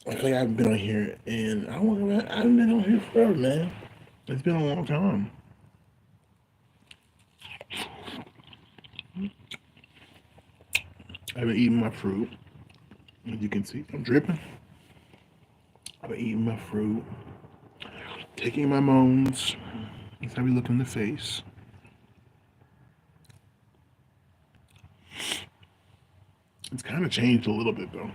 I feel like I haven't been on here, and I haven't been on here forever, man. It's been a long time. I've been eating my fruit. As you can see, I'm dripping. I've been eating my fruit, taking my moans. That's how we look in the face. It's kind of changed a little bit though.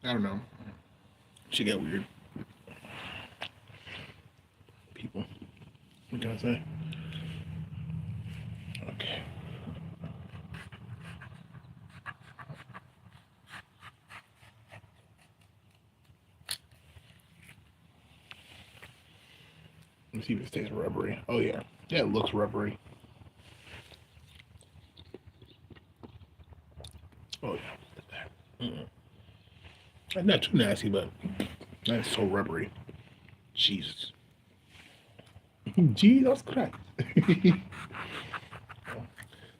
I don't know. She got weird people. What can I say? Okay. Let's see if it stays rubbery. Oh yeah. Yeah, it looks rubbery. Oh yeah. Not too nasty, but that's so rubbery. Jesus. Jesus Christ. The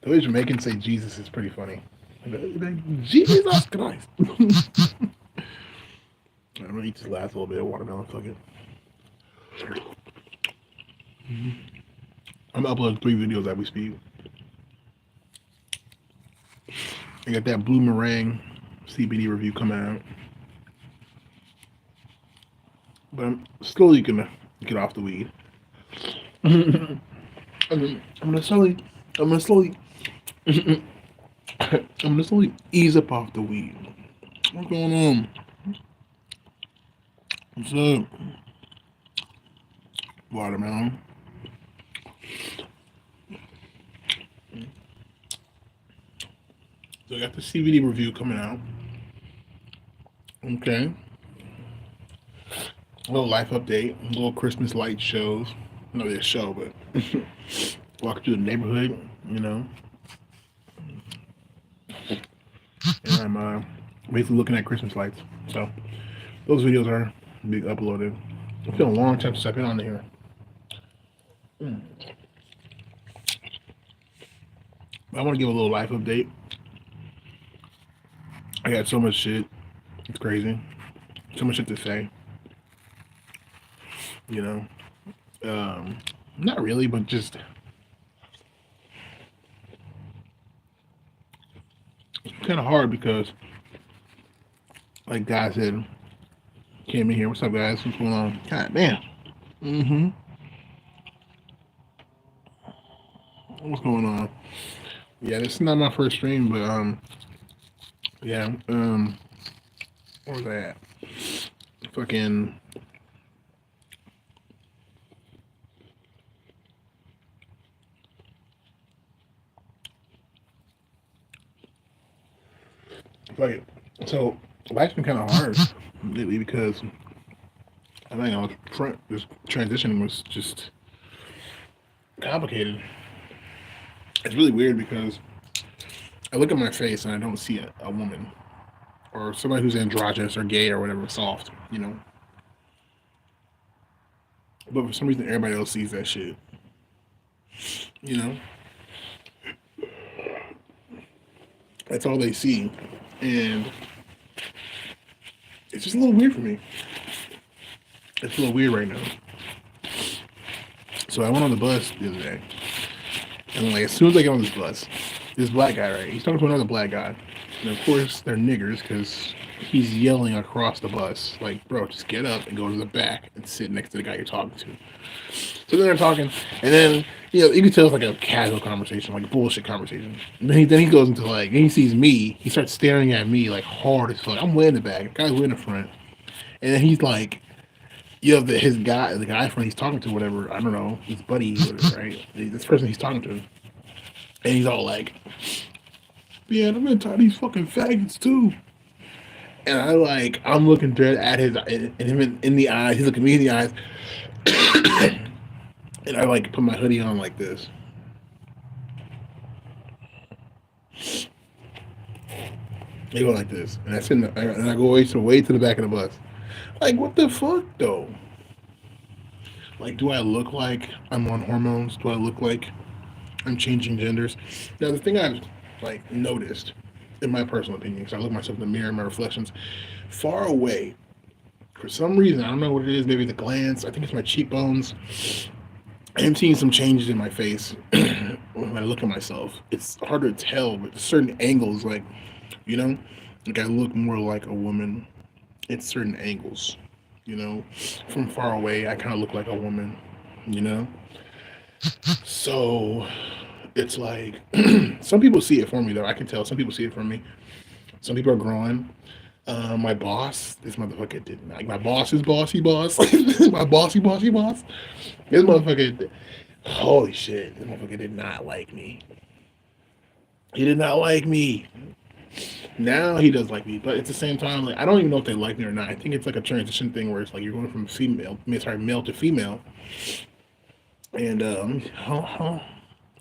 way Jamaicans say Jesus is pretty funny. Jesus Christ. I'm gonna eat this last little bit of watermelon. Fuck it. I'm uploading 3 videos as we speak. I got that blue meringue CBD review coming out, but I'm slowly gonna get off the weed. I'm gonna slowly, I'm gonna slowly, I'm gonna slowly ease up off the weed. What's going on? What's up? Watermelon. So I got the CBD review coming out. Okay. A little life update, a little Christmas light shows. No, this show, but walking through the neighborhood, you know. And I'm basically looking at Christmas lights. So those videos are being uploaded. It's been a long time since I've been on here. I want to give a little life update. I got so much shit. It's crazy. So much shit to say. You know. Not really, but just it's kind of hard because, like guys said, came in here. What's up, guys? What's going on? God damn. Mm-hmm. What's going on? Yeah, this is not my first stream, but yeah, where was I at? Fucking, like, so life's been kind of hard lately because I think this transition was just complicated. It's really weird because I look at my face and I don't see a woman or somebody who's androgynous or gay or whatever, soft, you know. But for some reason, everybody else sees that shit, you know. That's all they see, and it's just a little weird for me. It's a little weird right now. So I went on the bus the other day, and like as soon as I get on this bus, this black guy, right? He's talking to another black guy, and of course they're niggers because he's yelling across the bus, like, "Bro, just get up and go to the back and sit next to the guy you're talking to." So then they're talking, and then you can tell it's like a casual conversation, like a bullshit conversation. And then he goes into like, and he sees me, he starts staring at me like hard as fuck. I'm way in the back, the guy's way in the front, and then he's like, the guy friend he's talking to, whatever, I don't know, his buddy, whatever, right? This person he's talking to, and he's all like, "Yeah, I'm gonna tie these fucking faggots too." And I'm looking dead at him in the eyes. He's looking me in the eyes, and I like put my hoodie on like this. They go like this, and and I go way to the back of the bus. Like, what the fuck though? Like, do I look like I'm on hormones? Do I look like I'm changing genders? Now, the thing I've like noticed, in my personal opinion, because I look at myself in the mirror, my reflections, far away. For some reason, I don't know what it is. Maybe the glands. I think it's my cheekbones. I am seeing some changes in my face when I look at myself. It's hard to tell, but certain angles, you know, like I look more like a woman at certain angles. You know, from far away, I kind of look like a woman. You know, so it's like some people see it for me though. I can tell some people see it for me. Some people are growing. My boss, this motherfucker didn't like my boss's bossy boss, my bossy boss. This motherfucker, holy shit, this motherfucker did not like me. He did not like me. Now he does like me, but at the same time, like I don't even know if they like me or not. I think it's like a transition thing where it's like you're going from male to female, and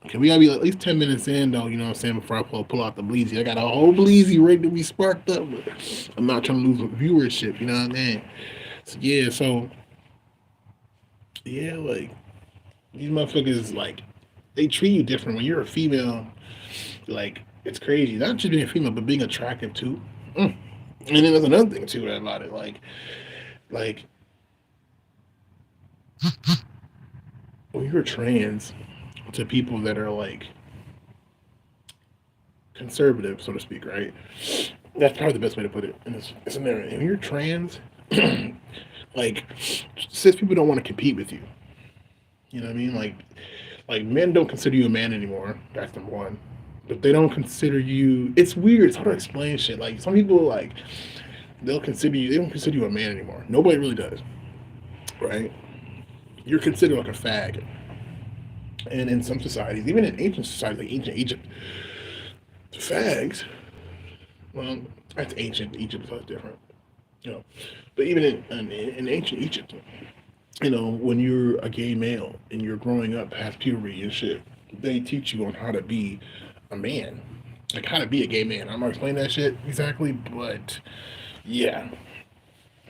okay, we gotta be at least 10 minutes in though. You know what I'm saying? Before I pull out the bleezy, I got a whole bleezy ready to be sparked up. But I'm not trying to lose viewership. You know what I mean? So yeah, like these motherfuckers, like they treat you different when you're a female. Like it's crazy. Not just being a female, but being attractive too. And then there's another thing too about it. Like when you're trans, to people that are like conservative, so to speak, right? That's probably the best way to put it in this scenario. If you're trans, like cis people don't want to compete with you. You know what I mean? Like men don't consider you a man anymore. That's number one. But they don't consider you. It's weird. It's hard to explain shit. Like some people, like they'll consider you. They don't consider you a man anymore. Nobody really does, right? You're considered like a fag. And in some societies, even in ancient societies like ancient Egypt, fags, well, that's ancient Egypt, so it's different, you know. But even in ancient Egypt, you know, when you're a gay male and you're growing up past puberty and shit, they teach you on how to be a man, like how to be a gay man. I'm not explaining that shit exactly, but yeah,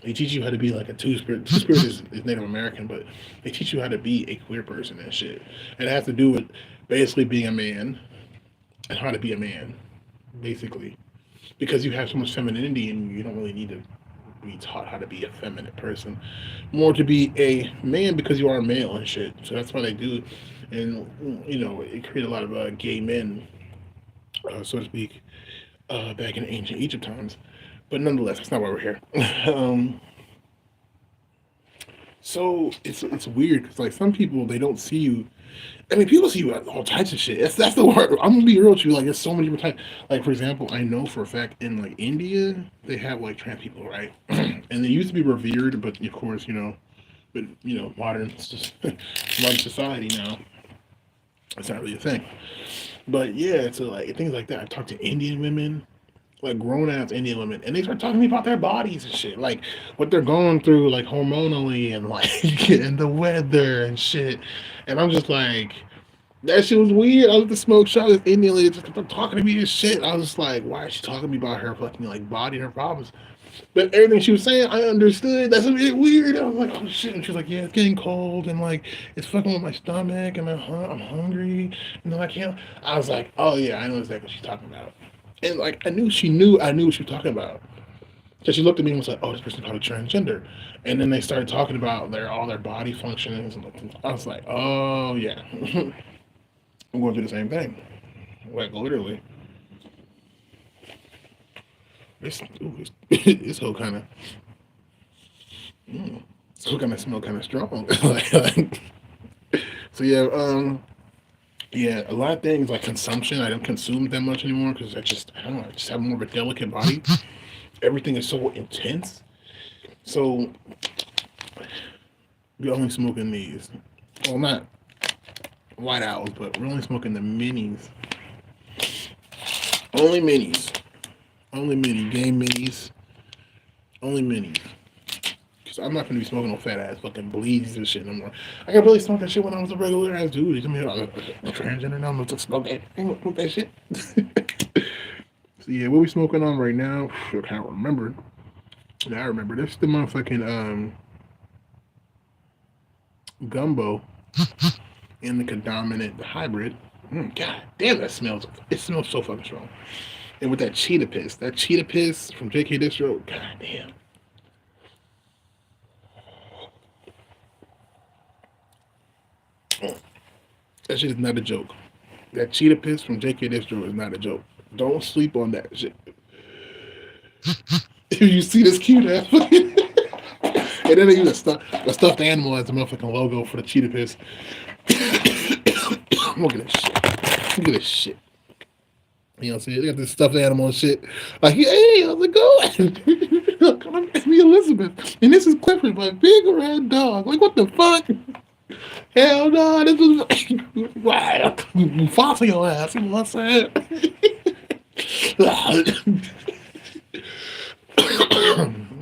they teach you how to be like a two-spirit. Two-spirit is Native American, but they teach you how to be a queer person and shit. And it has to do with basically being a man and how to be a man, basically. Because you have so much femininity and you don't really need to be taught how to be a feminine person. More to be a man because you are a male and shit. So that's why they do. And, you know, it created a lot of gay men, so to speak, back in ancient Egypt times. But nonetheless, that's not why we're here. um, so it's weird because like some people they don't see you. I mean, people see you at all types of shit. That's the word. I'm gonna be real with you. Like, there's so many different types. Like, for example, I know for a fact in like India they have like trans people, right? And they used to be revered, but of course, but modern modern society now, it's not really a thing. But yeah, it's like things like that. I talked to Indian women, like grown ass Indian women, and they start talking to me about their bodies and shit, like what they're going through, like hormonally, and like and the weather and shit. And I'm just like, that shit was weird. I was at the smoke shop. This Indian lady just kept talking to me and shit. I was just like, why is she talking to me about her fucking like body and her problems? But everything she was saying, I understood. That's a bit weird. I was like, oh shit. And she was like, yeah, it's getting cold and like it's fucking with my stomach and I'm hungry. I can't. I was like, oh yeah, I know exactly what she's talking about. And like I knew what she was talking about. So she looked at me and was like, "Oh, this person's probably transgender," and then they started talking about all their body functionings, and I was like, "Oh yeah, I'm going through the same thing, like literally." This whole kind of, still kind of smell kind of strong. So yeah, yeah, a lot of things like consumption. I don't consume that much anymore because I don't know, I just have more of a delicate body. Everything is so intense. So we're only smoking these. Well, not white owls, but we're only smoking the minis. Only minis. Only mini game minis. Only minis. Cause I'm not gonna be smoking no fat ass fucking bleeds and shit no more. I got really smoked that shit when I was a regular ass dude. You come here, I'm a transgender now. I'm gonna smoke that. I ain't gonna smoke that shit. So yeah, what we smoking on right now? I can't remember. Now I remember. This is the motherfucking gumbo in the predominant hybrid. God damn, that smells. It smells so fucking strong. And with that cheetah piss from JK Distro. God damn. That shit is not a joke. That cheetah piss from JK Distro is not a joke. Don't sleep on that shit. If you see this cute ass, and then they use a stuffed animal as the motherfucking logo for the cheetah piss. Look at this shit. Look at this shit. You know what I'm saying? They got this stuffed animal and shit. Like, hey, how's it going? Come on, me Elizabeth. And this is Clifford, my big red dog. Like, what the fuck? Hell no, this is wow. Fossil your ass, you know what I'm saying?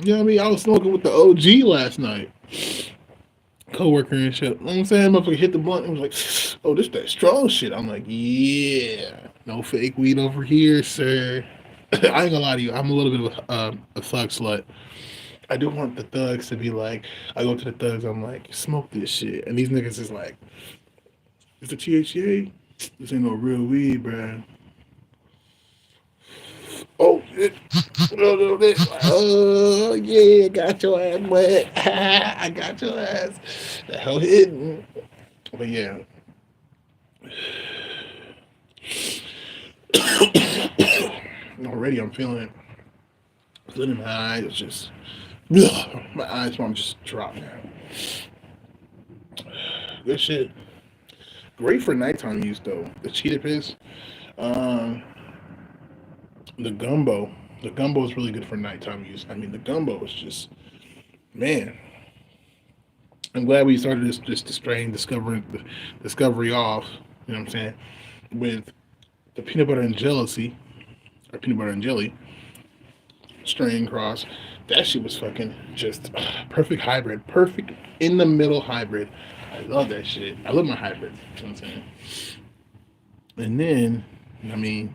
You know what I mean? I was smoking with the OG last night. Coworker and shit. You know what I'm saying? Motherfucker hit the blunt and was like, oh, this that strong shit. I'm like, yeah. No fake weed over here, sir. I ain't gonna lie to you. I'm a little bit of a thug slut. I do want the thugs to be like, I go to the thugs, I'm like, smoke this shit. And these niggas is like, it's the THCA? This ain't no real weed, bruh. Oh shit. Oh yeah, got your ass wet. I got your ass. The hell hidden. But yeah. Already I'm feeling it. Feeling in my eyes. It's just my eyes want to just drop now. Good shit. Great for nighttime use though. The cheetah piss. Um the gumbo. The gumbo is really good for nighttime use. I mean the gumbo is just man. I'm glad we started this strain discovery off, you know what I'm saying, with the peanut butter and jealousy or peanut butter and jelly strain cross. That shit was fucking just perfect hybrid, perfect in the middle hybrid. I love that shit. I love my hybrid. You know what I'm saying? And then, I mean,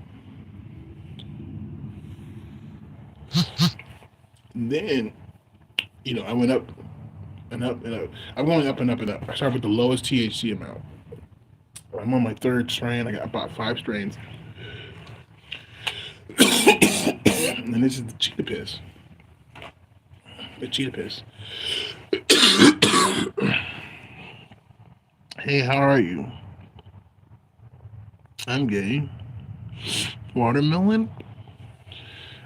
then, I went up and up and up. I'm going up and up and up. I started with the lowest THC amount. I'm on my third strain. I got about 5 strains. And this is the cheetah piss. The cheetah piss. Hey, how are you? I'm gay. Watermelon?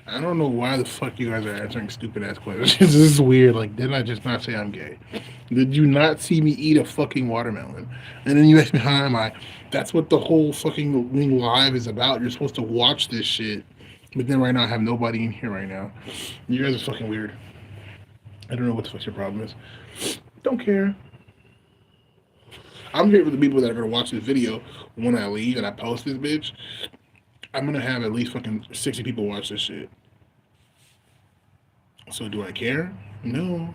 I don't know why the fuck you guys are answering stupid ass questions. This is weird. Like, did I just not say I'm gay? Did you not see me eat a fucking watermelon? And then you ask me how am I? That's what the whole fucking wing live is about. You're supposed to watch this shit. But then right now I have nobody in here right now. You guys are fucking weird. I don't know what the fuck your problem is. Don't care. I'm here for the people that are gonna watch this video when I leave and I post this bitch. I'm gonna have at least fucking 60 people watch this shit. So do I care? No.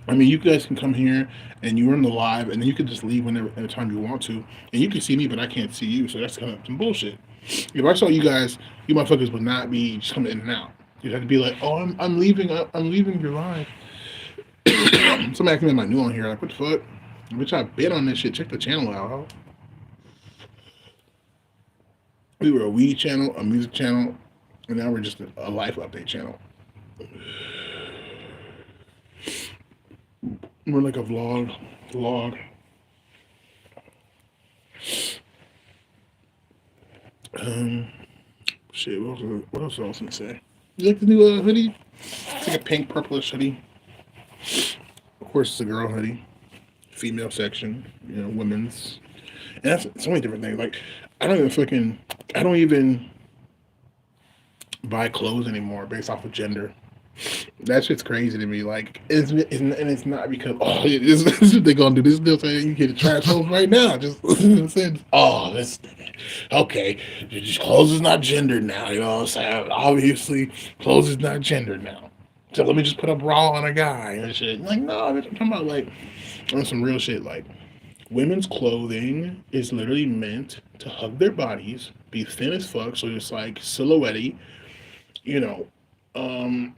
I mean, you guys can come here and you're in the live, and then you can just leave whenever anytime you want to, and you can see me, but I can't see you. So that's kind of some bullshit. If I saw you guys, you motherfuckers would not be just coming in and out. You'd have to be like, "Oh, I'm leaving. I'm leaving your live." Somebody come in my new on here, like, what the fuck? Bitch, I been on this shit. Check the channel out, We were a weed channel, a music channel, and now we're just a life update channel. We're like a vlog. Um, shit. What else I was gonna say? You like the new hoodie? It's like a pink purplish hoodie. Of course, it's a girl hoodie, female section. Women's, and that's so many different things. Like, I don't even buy clothes anymore based off of gender. That shit's crazy to me. Like, and it's not because this is what they gonna do. This is still saying you get a trash hose right now. Just saying, this okay. Just clothes is not gendered now. You know what I'm saying? Obviously, clothes is not gendered now. So let me just put a bra on a guy and shit. Like, no, I'm talking about like on some real shit. Like, women's clothing is literally meant to hug their bodies, be thin as fuck, so it's like silhouette, you know, um,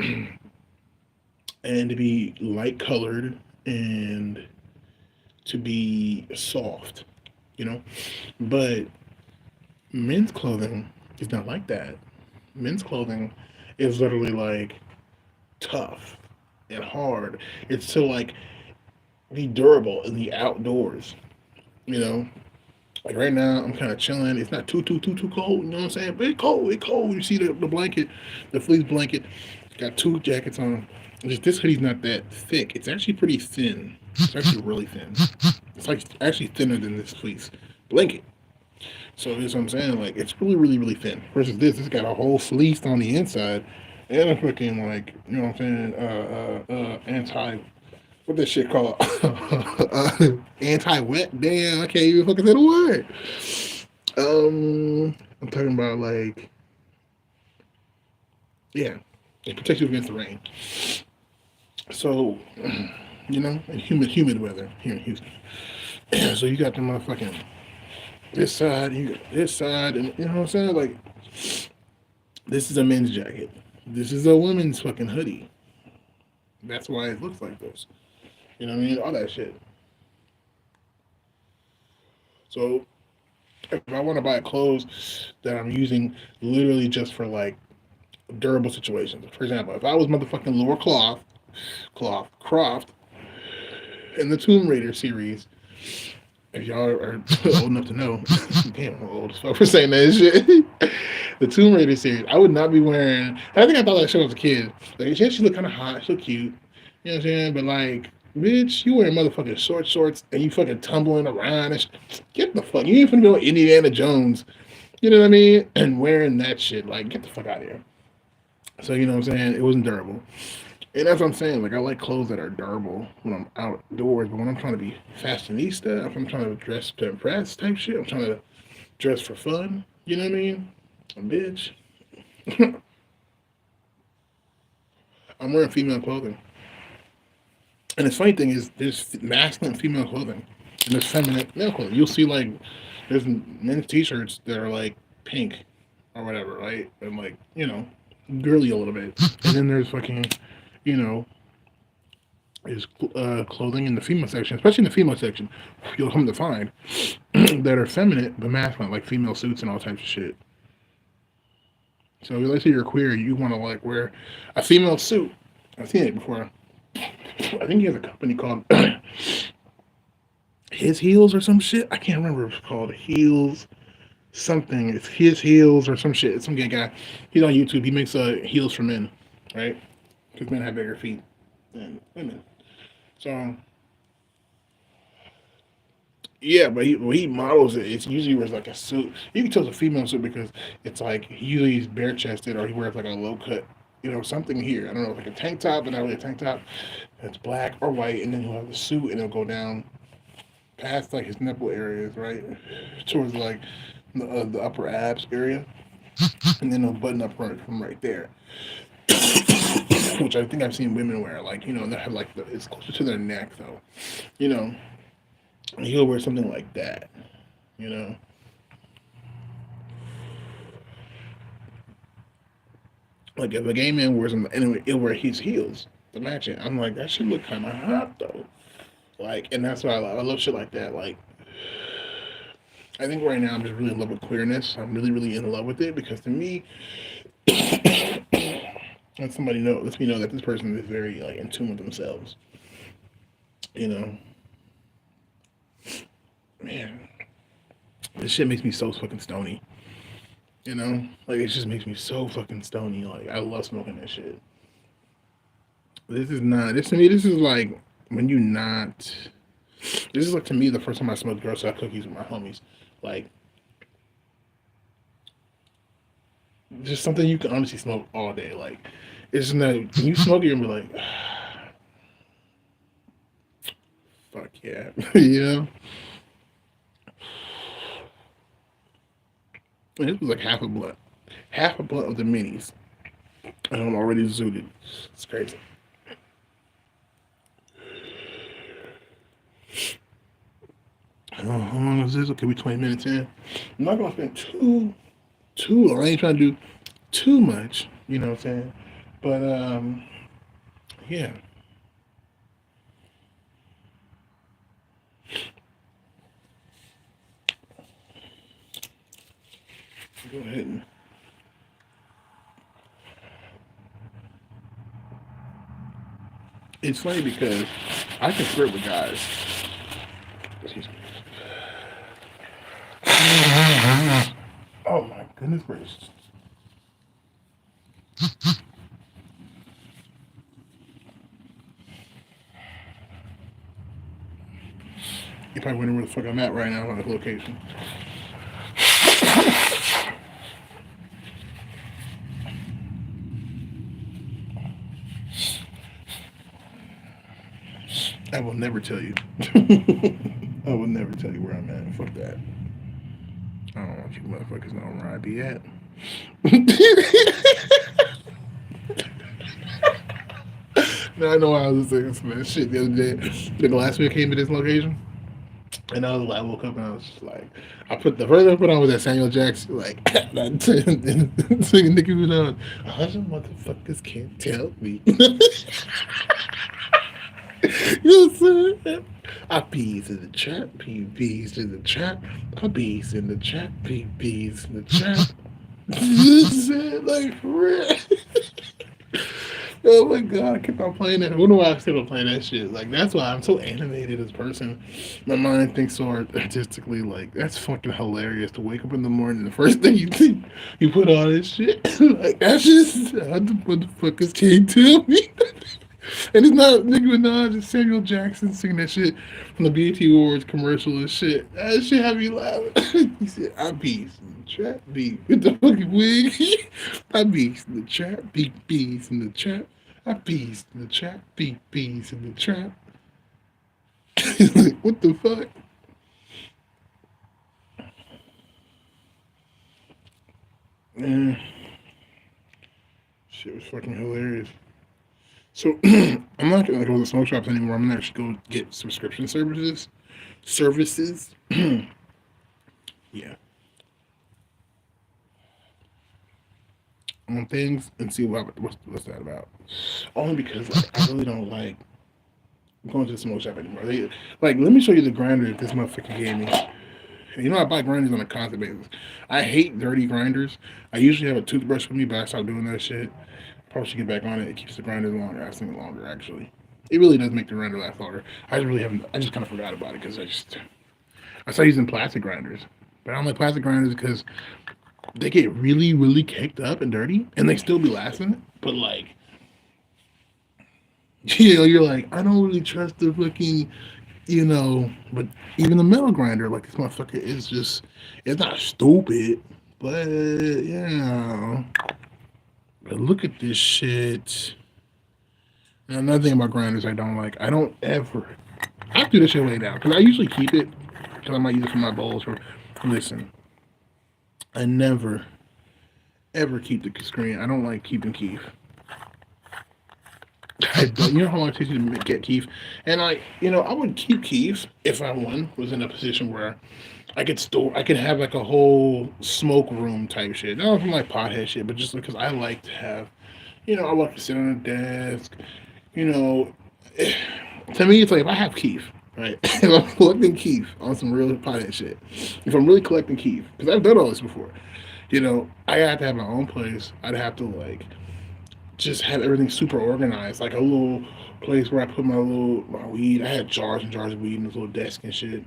and to be light colored and to be soft, you know. But men's clothing is not like that. Men's clothing is literally like tough and hard. It's to like be durable in the outdoors, you know. Like right now, I'm kind of chilling. It's not too cold. You know what I'm saying? But it's cold. It's cold. You see the blanket, the fleece blanket. Got two jackets on. Just this hoodie's not that thick. It's actually pretty thin. It's actually really thin. It's like actually thinner than this fleece blanket. So that's what I'm saying. Like it's really thin. Versus this, it's got a whole fleece on the inside, and a fucking like you know what I'm saying. Anti what this shit called? Anti-wet. Damn, I can't even fucking say the word. I'm talking about like, yeah, it protects you against the rain. So, in humid weather here in Houston. So you got the motherfucking this side, you got this side, and you know what I'm saying? Like, this is a men's jacket. This is a women's fucking hoodie. That's why it looks like this. You know what I mean? All that shit. So if I want to buy clothes that I'm using literally just for like durable situations. For example, if I was motherfucking Laura Croft in the Tomb Raider series, if y'all are old enough to know, damn, I'm old as fuck for saying that shit. The Tomb Raider series, I would not be wearing. I think I thought that shit was a kid. Like, she looked kind of hot, she looked cute. You know what I'm saying? But like, bitch, you wearing motherfucking shorts and you fucking tumbling around and get the fuck. You ain't finna go Indiana Jones. You know what I mean? And wearing that shit, like, get the fuck out of here. So you know what I'm saying? It wasn't durable. And that's what I'm saying. Like I like clothes that are durable when I'm outdoors, but when I'm trying to be fashionista, if I'm trying to dress to impress type shit, I'm trying to dress for fun. You know what I mean? Bitch. I'm wearing female clothing. And the funny thing is, there's masculine and female clothing, and there's feminine male clothing. You'll see like there's men's t-shirts that are like pink or whatever, right? And like girly a little bit. And then there's fucking, you know, is clothing in the female section, especially in the female section, you'll come to find that are feminine but masculine, like female suits and all types of shit. So let's say you're queer, you want to like wear a female suit. I've seen it before. I think he has a company called His Heels or some shit. I can't remember what it's called. Heels something. It's His Heels or some shit. It's some gay guy. He's on YouTube. He makes heels for men, right? Because men have bigger feet than women. So yeah, but he models it. It's usually wears like a suit. You can tell it's a female suit because it's like usually he's bare chested or he wears like a low cut, something here. I don't know, like a tank top, but not really a tank top. It's black or white, and then he'll have the suit, and it'll go down past like his nipple areas, right, towards like the upper abs area, and then he'll button up from right there. Which I think I've seen women wear, like they have like it's closer to their neck though, you know. He'll wear something like that, you know. Like if a gay man wears them, anyway, he'll wear his heels to match it. I'm like, that should look kind of hot though. Like, and that's why I love shit like that. Like, I think right now I'm just really in love with queerness. I'm really, really in love with it because to me, when somebody lets me know that this person is very like in tune with themselves. You know, man, this shit makes me so fucking stony. Like it just makes me so fucking stony. Like I love smoking that shit. This is not. This to me. This is like when you not. This is like to me the first time I smoked Girl Scout cookies with my homies. Like just something you can honestly smoke all day. Like it's not when you smoke it, you'll be like, fuck yeah, you know. And it was like half a blunt of the minis, and I'm already zooted. It's crazy. How long is this? Okay, we 20 minutes in. I'm not gonna spend too long. I ain't trying to do too much. You know what I'm saying? But yeah. Go ahead and it's funny because I can flirt with guys. Excuse me. Oh my goodness gracious. You probably wondering where the fuck I'm at right now on this location. I will never tell you. I will never tell you where I'm at. Fuck that. I don't want you motherfuckers knowing where I be at. Now I know why I was saying some of that shit the other day. The last week I came to this location. And I was like, I woke up and I was just like, I put the first thing I put on was that Samuel Jackson, like, singing Nicki Minaj. A hundred motherfuckers can't tell me. You know what I'm saying? I peas in the trap, peas in the trap, I peas in the trap, peas in the trap. You know what I'm saying? Like, for real. Oh my god, I kept on playing that. I wonder why I still playing that shit. Like that's why I'm so animated as a person. My mind thinks so artistically. Like that's fucking hilarious to wake up in the morning. The first thing you think, you put all this shit. Like that's just how the motherfuckers can't tell me. And it's not Nicki Minaj, it's Samuel Jackson singing that shit from the BET Awards commercial and shit. That shit had me laughing. He said, I beast in the trap, beat with the fucking wig. I beast in the trap, beat bees in the trap. I beast in the trap, beat bees in the trap. Like, what the fuck? Man, shit was fucking hilarious. So I'm not gonna go to smoke shops anymore. I'm gonna actually go get subscription services. Services. Yeah. On things and see what's that about. Only because like, I really don't like going to the smoke shop anymore. Like, let me show you the grinder that this motherfucker gave me. You know, I buy grinders on a constant basis. I hate dirty grinders. I usually have a toothbrush with me, but I stopped doing that shit. Probably should get back on it. It keeps the grinder longer, lasting longer. Actually, it really does make the grinder last longer. I just really haven't. I just kind of forgot about it because I started using plastic grinders, but I don't like plastic grinders because they get really, really caked up and dirty, and they still be lasting. But like, you're like, I don't really trust the fucking, but even the metal grinder, like this motherfucker is just, it's not stupid, but yeah. But look at this shit. And another thing about grinders I don't like, I don't ever, I have to do this shit way down because I usually keep it because I might use it for my bowls. Or listen, I never ever keep the screen. I don't like keeping keef. I don't. You know how long it takes you to get keef, and I would keep keef if I was in a position where I could have like a whole smoke room type shit. Not from like pothead shit, but just because I like to have, I like to sit on a desk. You know, to me, it's like if I have keef. right? If I'm collecting Keith on some real pothead shit, if I'm really collecting Keith, because I've done all this before, I have to have my own place. I'd have to like just have everything super organized, like a little place where I put my weed. I had jars and jars of weed in this little desk and shit.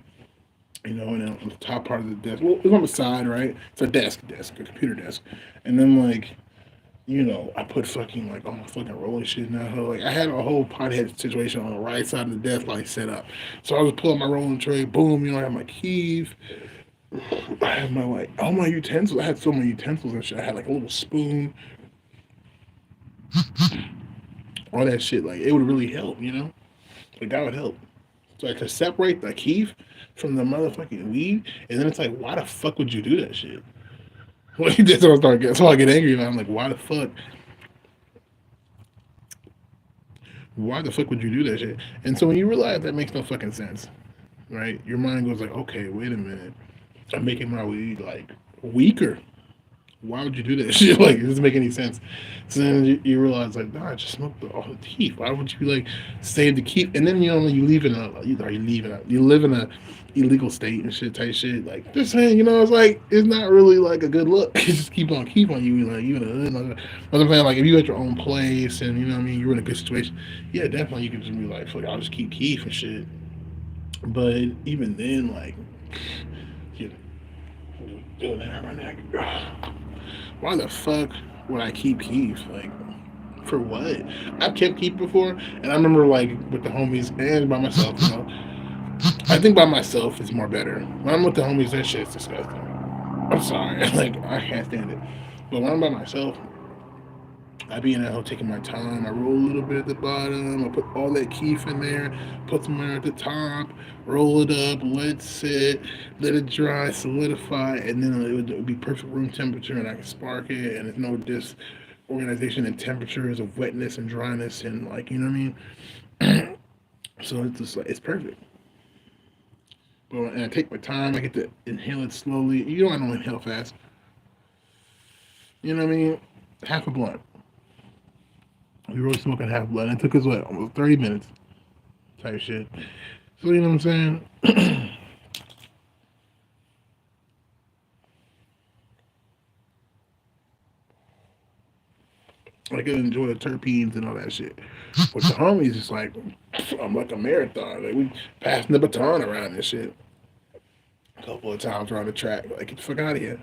And then on the top part of the desk, well, it's on the side, right? It's a a computer desk, and then like I put fucking like all my fucking rolling shit in that hole. Like I had a whole pothead situation on the right side of the desk, like set up. So I was pulling my rolling tray, boom, I had my keys, I had my like all my utensils. I had so many utensils and shit. I had like a little spoon, all that shit. Like it would really help. Like that would help. So I could separate the keef from the motherfucking weed, and then it's like, why the fuck would you do that shit? Well, that's why I get angry, and I'm like, why the fuck would you do that shit? And so when you realize that makes no fucking sense, right? Your mind goes like, okay, wait a minute, I'm making my weed like weaker. Why would you do that shit? Like, it doesn't make any sense. So then you realize, like, nah, I just smoked all the teeth. Why would you like save the keep? And then you leave in a you live in a illegal state and shit type shit. Like, just saying, it's like it's not really like a good look. You just keep on you like you know. What I'm saying, like, if you at your own place and what I mean, you're in a good situation, yeah, definitely you can just be like, fuck, I'll just keep keef and shit. But even then, like, you doing that right now. Why the fuck would I keep Keith? Like, for what? I've kept Keith before, and I remember like with the homies and by myself. I think by myself it's more better. When I'm with the homies, that shit's disgusting. I'm sorry, like I can't stand it. But when I'm by myself, I be in that hole taking my time. I roll a little bit at the bottom. I put all that keef in there, put some air at the top, roll it up, let it sit, let it dry, solidify, and then it would be perfect room temperature, and I can spark it, and there's no disorganization in temperatures of wetness and dryness, and like what I mean. So it's just like it's perfect. But and I take my time. I get to inhale it slowly. I don't inhale fast. You know what I mean? Half a blunt. We were smoking half blunt. It took us what, almost 30 minutes type shit. So you know what I'm saying? I could enjoy the terpenes and all that shit. With the homies, it's like I'm like a marathon. Like we passing the baton around and shit. A couple of times around the track. Like, get the fuck out of here.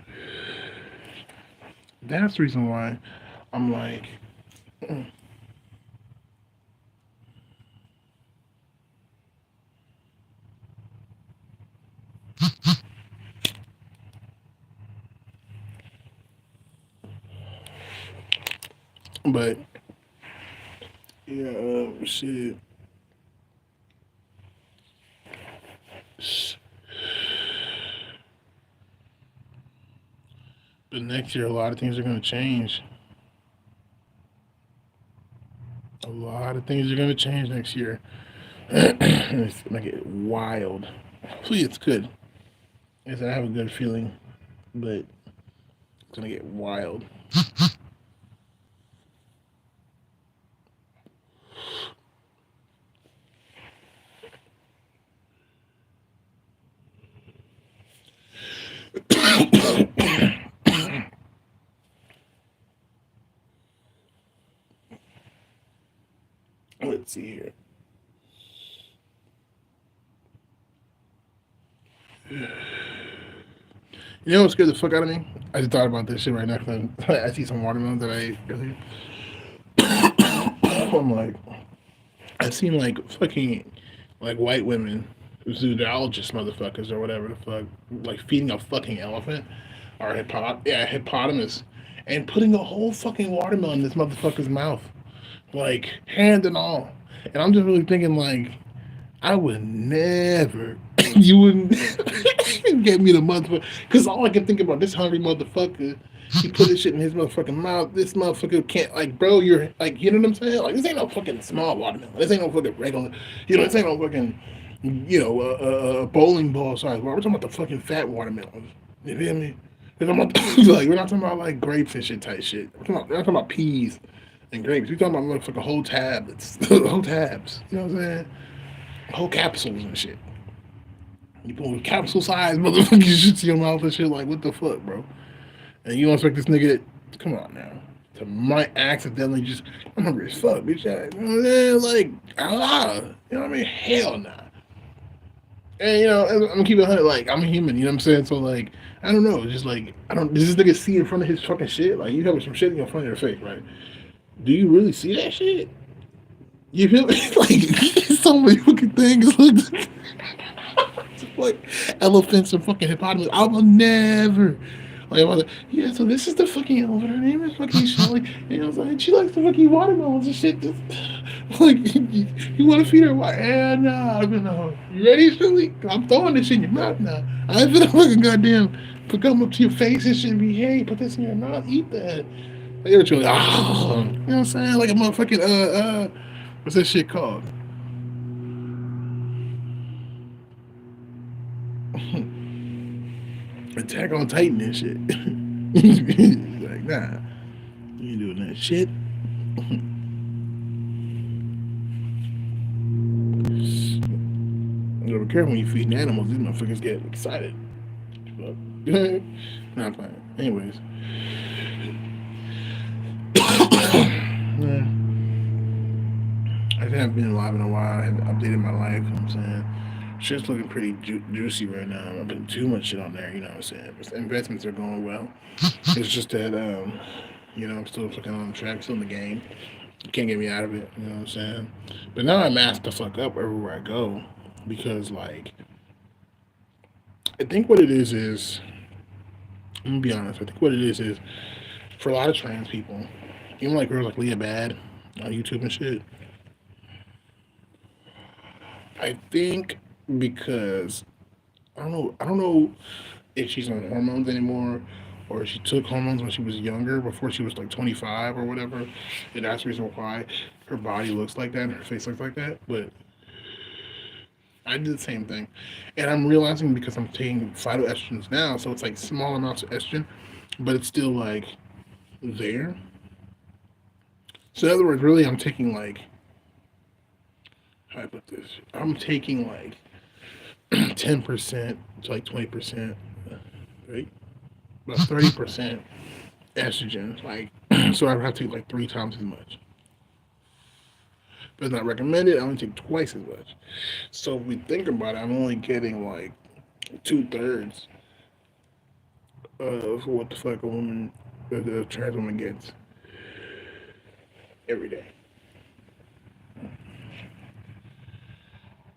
That's the reason why I'm like, but yeah, shit. But next year, a lot of things are going to change. A lot of things are going to change next year. It's going to get wild. Hopefully, it's good. I have a good feeling, but it's going to get wild. Let's see here. You know what scared the fuck out of me? I just thought about this shit right now because I see some watermelons that I ate earlier. I'm like, I've seen like fucking like white women, zoologist motherfuckers or whatever the fuck, like feeding a fucking elephant or hippopotamus, and putting a whole fucking watermelon in this motherfucker's mouth, like hand and all. And I'm just really thinking like, I would never. You wouldn't get me the motherfucker. Because all I can think about this hungry motherfucker. He put this shit in his motherfucking mouth. This motherfucker can't, like, bro, you're, like, you know what I'm saying? Like, this ain't no fucking small watermelon. This ain't no fucking regular, this ain't no fucking, bowling ball size. We're talking about the fucking fat watermelons. You feel me? Like, we're not talking about, like, grapes and shit type shit. We're not talking about peas and grapes. We're talking about motherfucking whole tablets. Whole tabs. You know what I'm saying? whole capsules and shit. You put capsule size motherfucking shit to your mouth and shit. Like, what the fuck, bro? And you don't expect this nigga to come on now. To might accidentally just, I'm hungry as fuck, bitch. You know what I'm saying? Like, you know what I mean? Hell nah. And you know, I'm gonna keep it 100. Like, I'm a human. You know what I'm saying? So like, I don't know. Just like, I don't. Does this nigga see in front of his fucking shit? Like, you have some shit in front of your face, right? Do you really see that shit? You feel me? Like, so many fucking things. Like elephants and fucking hippopotamus. I will never. Like, I was like, yeah, so this is the fucking elephant. Her name is fucking Shelly. And I was like, she likes the fucking watermelons and shit. This, like, you want to feed her? What? Yeah, nah, no. You ready, Shelly? I'm throwing this shit in your mouth now. I ain't finna fucking goddamn put come up to your face and shit and be, hey, put this in your mouth, eat that. Like, you're like, oh, you know what I'm saying? Like a motherfucking, what's that shit called? Attack on Titan and shit. Like, nah, you ain't doing that shit. You gotta be careful when you feed animals. These motherfuckers get excited. Not playing. Anyways. Yeah. I haven't been alive in a while. I haven't updated my life. You know what I'm saying? Shit's looking pretty juicy right now. I'm putting too much shit on there. You know what I'm saying? Investments are going well. It's just that, I'm still fucking on the track, still in the game. You can't get me out of it. You know what I'm saying? But now I mask the fuck up everywhere I go because, like, I think what it is I'm gonna be honest. I think what it is for a lot of trans people, even like girls like Leah Bad on YouTube and shit. I think because I don't know if she's on hormones anymore or she took hormones when she was younger, before she was like 25 or whatever, and that's the reason why her body looks like that and her face looks like that. But I did the same thing, and I'm realizing because I'm taking phytoestrogens now, so it's like small amounts of estrogen, but it's still like there. So in other words, really, I'm taking like, how do I put this? I'm taking like 10% to like 20%, right? About 30% estrogen. Like, so I have to take like 3 times as much. But it's not recommended. I only take twice as much. So if we think about it, I'm only getting like 2/3 of what the fuck a woman, a trans woman gets every day.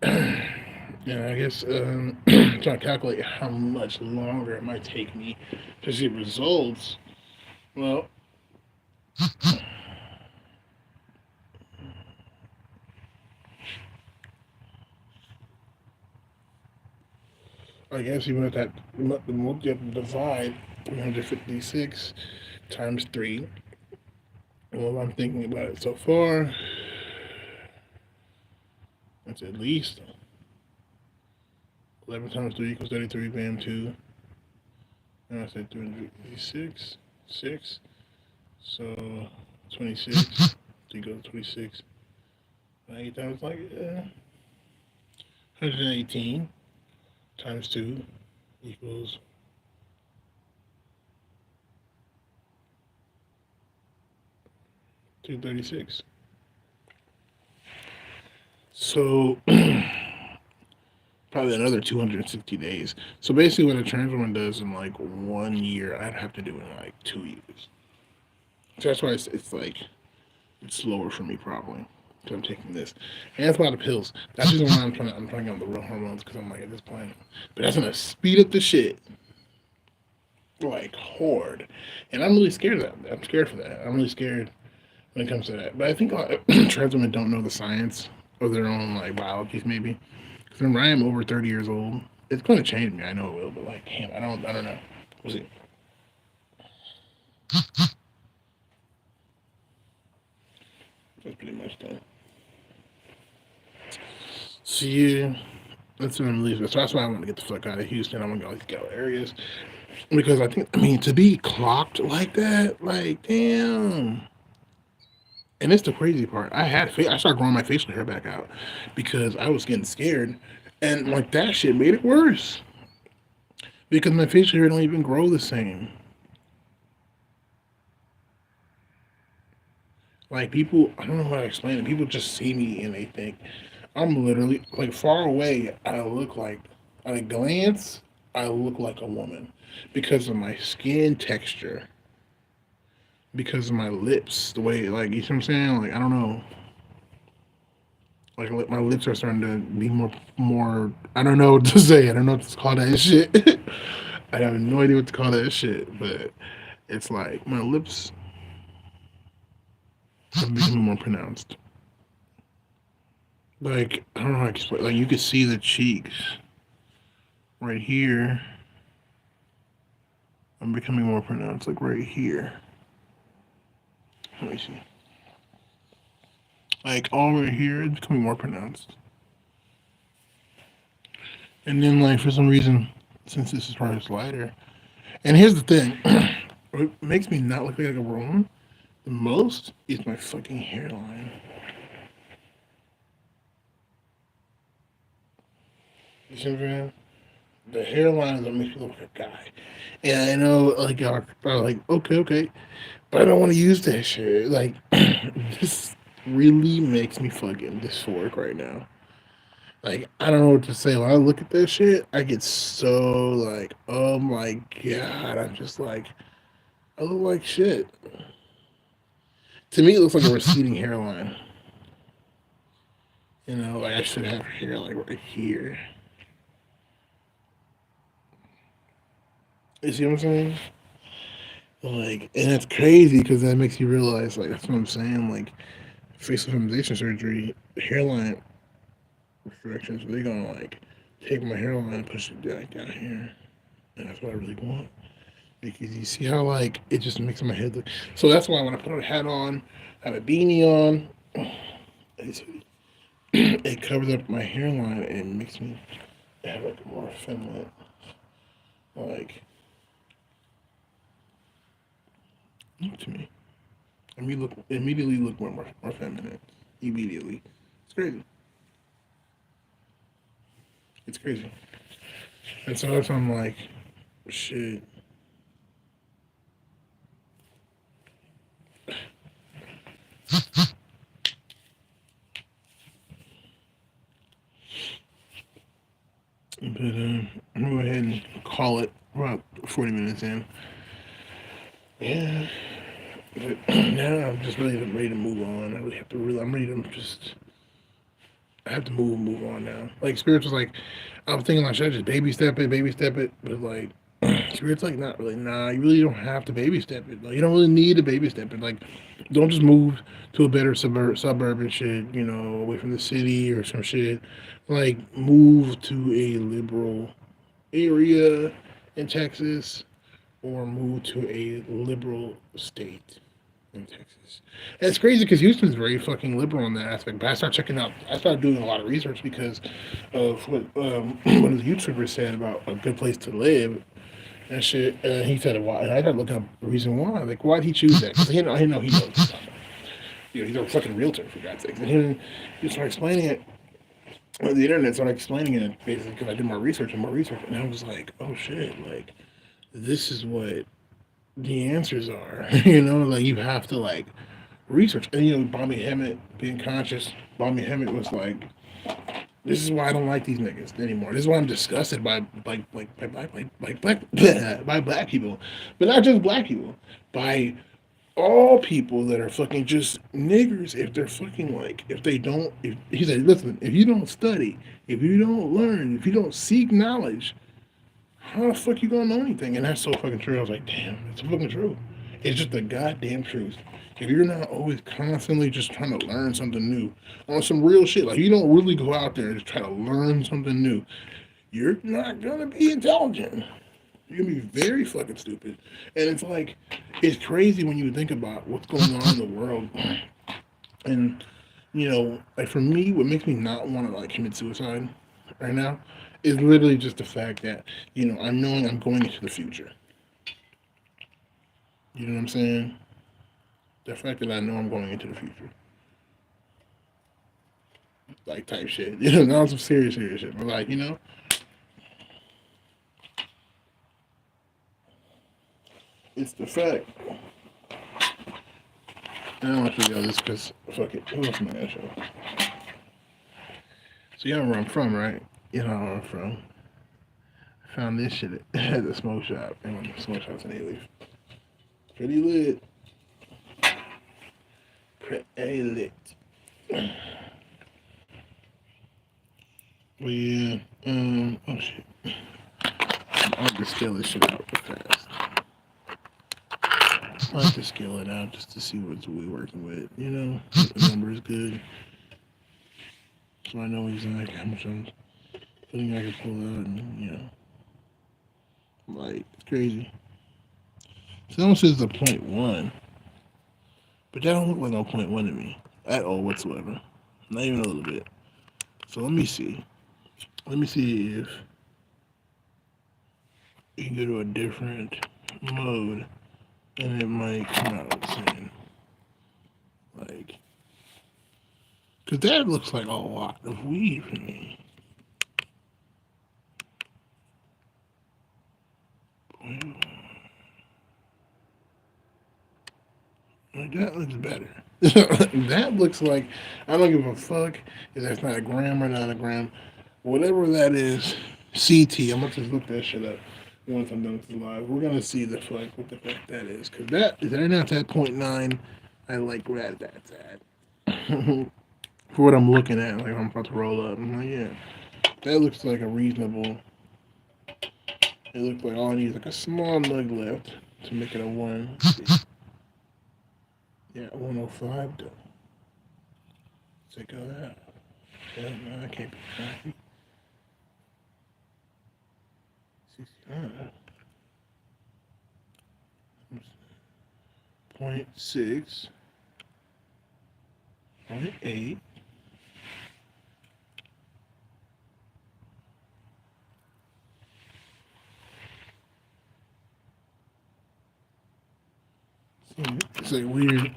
And I guess trying to calculate how much longer it might take me to see results. Well, I guess even at that, the multi divide 356 times 3. Well, I'm thinking about it so far. That's at least 11 times 3 equals 33, bam, 2. And I said 356, 6. So 26, 3 goes 26. 8 times like 118 times 2 equals 236. So probably another 260 days. So basically, what a trans woman does in like 1 year, I'd have to do in like 2 years. So that's why it's like it's slower for me probably. So I'm taking this, and that's a lot of pills. That's the reason why I'm trying to get on the real hormones because I'm like at this point, but that's gonna speed up the shit like hard, and I'm really scared of that. I'm scared for that. I'm really scared when it comes to that. But I think a lot of trans women don't know the science of their own like biologies maybe. Because remember, I am over 30 years old. It's going to change me. I know it will, but like, damn, I don't know. We'll see. That's pretty much done. See you. That's when I'm leaving. So that's why I want to get the fuck out of Houston. I want to go to these Gallup areas because I think, I mean, to be clocked like that, like, damn. And it's the crazy part. I started growing my facial hair back out because I was getting scared, and like that shit made it worse because my facial hair don't even grow the same. Like people, I don't know how to explain it. People just see me and they think I'm literally like far away. I look like at a glance, I look like a woman because of my skin texture, because of my lips, the way like you see what I'm saying. Like I don't know, like my lips are starting to be more. I don't know what to say. I don't know what to call that shit. I have no idea what to call that shit, but it's like my lips are becoming more pronounced. Like I don't know how to explain. Like you could see the cheeks right here. I'm becoming more pronounced. Like right here. Let me see. Like all right here, it's becoming more pronounced. And then like for some reason, since this is part of lighter, and here's the thing, what makes me not look like a woman the most is my fucking hairline. You see what I'm saying? The hairline is what makes me look like a guy. And I know, like, y'all are like, okay, okay, but I don't want to use that shit. Like, this really makes me fucking dysphoric right now. Like, I don't know what to say. When I look at that shit, I get so, like, oh my god. I'm just like, I look like shit. To me, it looks like a receding hairline. You know, like, I should have hair, like, right here. You see what I'm saying? Like, and it's crazy because that makes you realize, like, that's what I'm saying. Like, facial feminization surgery, hairline corrections, they're gonna like take my hairline and push it down here, and that's what I really want. Because you see how like it just makes my head look. So that's why when I put a hat on, have a beanie on, it covers up my hairline and makes me have like a more feminine, like look to me. I mean, look immediately look more feminine. Immediately, it's crazy. It's crazy. And so that's why I'm like, shit. But I'm gonna go ahead and call it. We're about 40 minutes in. Yeah. But now I'm just really ready to move on. I really have to really. I'm ready to just. I have to move on now. Like spirits was like, I was thinking like, should I just baby step it? But like, spirits like, not really. Nah, you really don't have to baby step it. Like, you don't really need to baby step it. Like, don't just move to a better suburban shit. You know, away from the city or some shit. Like, move to a liberal area in Texas or move to a liberal state in Texas. And it's crazy because Houston's very fucking liberal in that aspect. But I started doing a lot of research because of what one of the YouTubers said about a good place to live and shit. And he said why. And I started looking up the reason why. Like, why'd he choose that? Because I know he knows. You know, he's a fucking realtor, for God's sake. And he started explaining it on the internet, started explaining it basically because I did more research and more research. And I was like, oh shit, like, this is what the answers are. You know, like you have to like research. And you know, Bobby Hemmett being conscious. Bobby Hemmett was like, "This is why I don't like these niggas anymore. This is why I'm disgusted by by black people, but not just black people, by all people that are fucking just niggers. If they're fucking like, if they don't, if he said, listen, if you don't study, if you don't learn, if you don't seek knowledge, how the fuck you gonna know anything?" And that's so fucking true. I was like, damn, it's fucking true. It's just the goddamn truth. If you're not always constantly just trying to learn something new on some real shit, like you don't really go out there and just try to learn something new, you're not gonna be intelligent. You're gonna be very fucking stupid. And it's like, it's crazy when you think about what's going on in the world. And you know, like for me, what makes me not want to like commit suicide right now is literally just the fact that you know I'm knowing I'm going into the future. You know what I'm saying? The fact that I know I'm going into the future, like type shit. Not some serious shit, but like it's the fact. I don't want to show y'all this because fuck it. Who else am I gonna show? So you know where I'm from, right? You know where I'm from. I found this shit at the smoke shop, and one of the smoke shops in A-Leaf. Pretty lit. Pretty lit. But yeah, oh shit. I'll just scale this shit out real fast. I like to scale it out just to see what we're working with, if the number is good. So I know exactly how much I'm putting I can pull out, and like, it's crazy. Someone says a point one, but that don't look like no point one to me at all whatsoever. Not even a little bit. So let me see. Let me see if you can go to a different mode and it might come out saying like, because that looks like a lot of weed for me. Like, that looks better. That looks like I don't give a fuck if that's not a gram or not a gram. Whatever that is, CT. I'm gonna just look that shit up once I'm done with the live. We're gonna see the fuck what the fuck that is, because that is that not at 0.9. I like where that's at. For what I'm looking at, like I'm about to roll up. I'm like, yeah, that looks like a reasonable. It looks like all I need is like a small nug left to make it a one. Yeah, 105 though. Check out that. Yeah, no, I can't be happy. 69. 0.6. 0.8. It's like weird.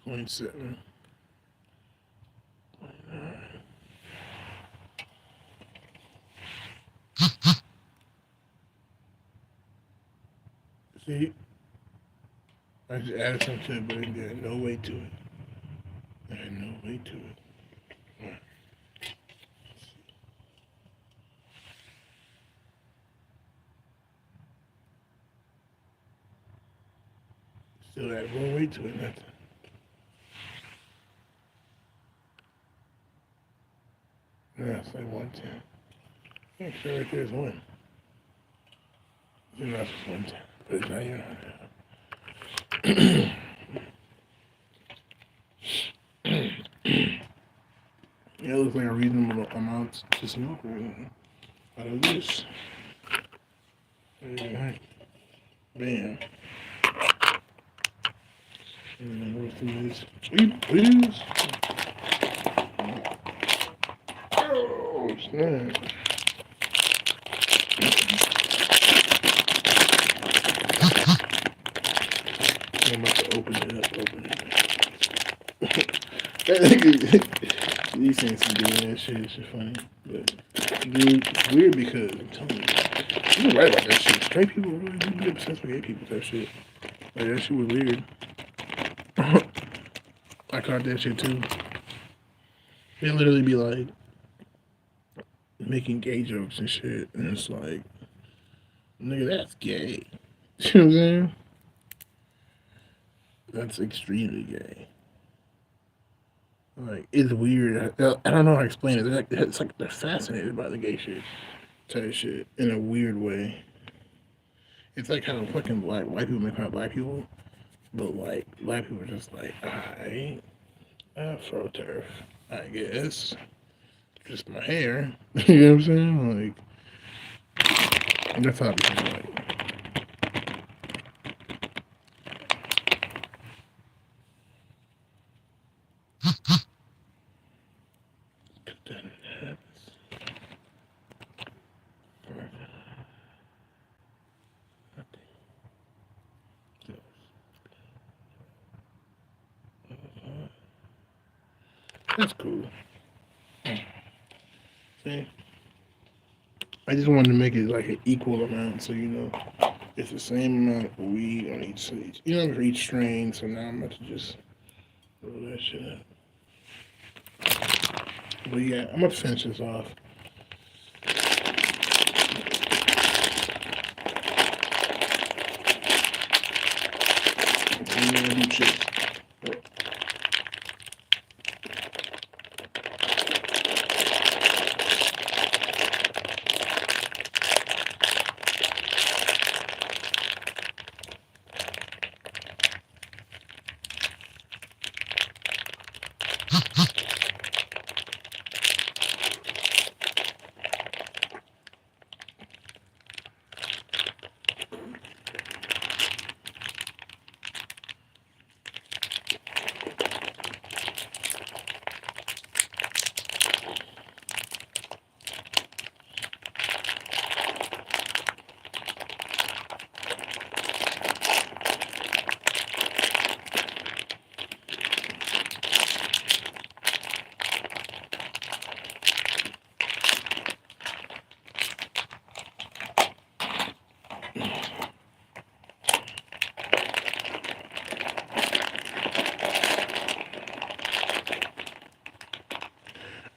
0.7. See, I just added something to it, but it had no weight to it. I had no weight to it. Still had no weight to it. Nothing. Yeah, it's like 110. Yeah, sure, right there's one. You know, that's 110. But it's not even. Yeah, it looks like a reasonable amount to smoke out of this. Right. Bam. And then what's in this? Sweet please. Oh, snap. I'm about to open it up. These things are doing that shit. It's just funny. But, dude, it's weird because I'm telling you, you're right about that shit. Straight people really do get obsessed with gay people type shit. Like, that shit was weird. I caught that shit too. They literally be like making gay jokes and shit. And it's like, nigga, that's gay. You know what I'm saying? That's extremely gay. Like, it's weird. I don't know how to explain it. It's like they're fascinated by the gay shit, type shit, in a weird way. It's like how fucking white people make fun of black people, but like black people are just like, I afro turf, I guess, just my hair. You know what I'm saying? Like, that's how I be feeling like. Put that in that. That's cool. See, I just wanted to make it like an equal amount, so it's the same amount of weed on each, for each strain. So now I'm about to just roll that shit up. But yeah, I'm gonna finish this off. And then do chips.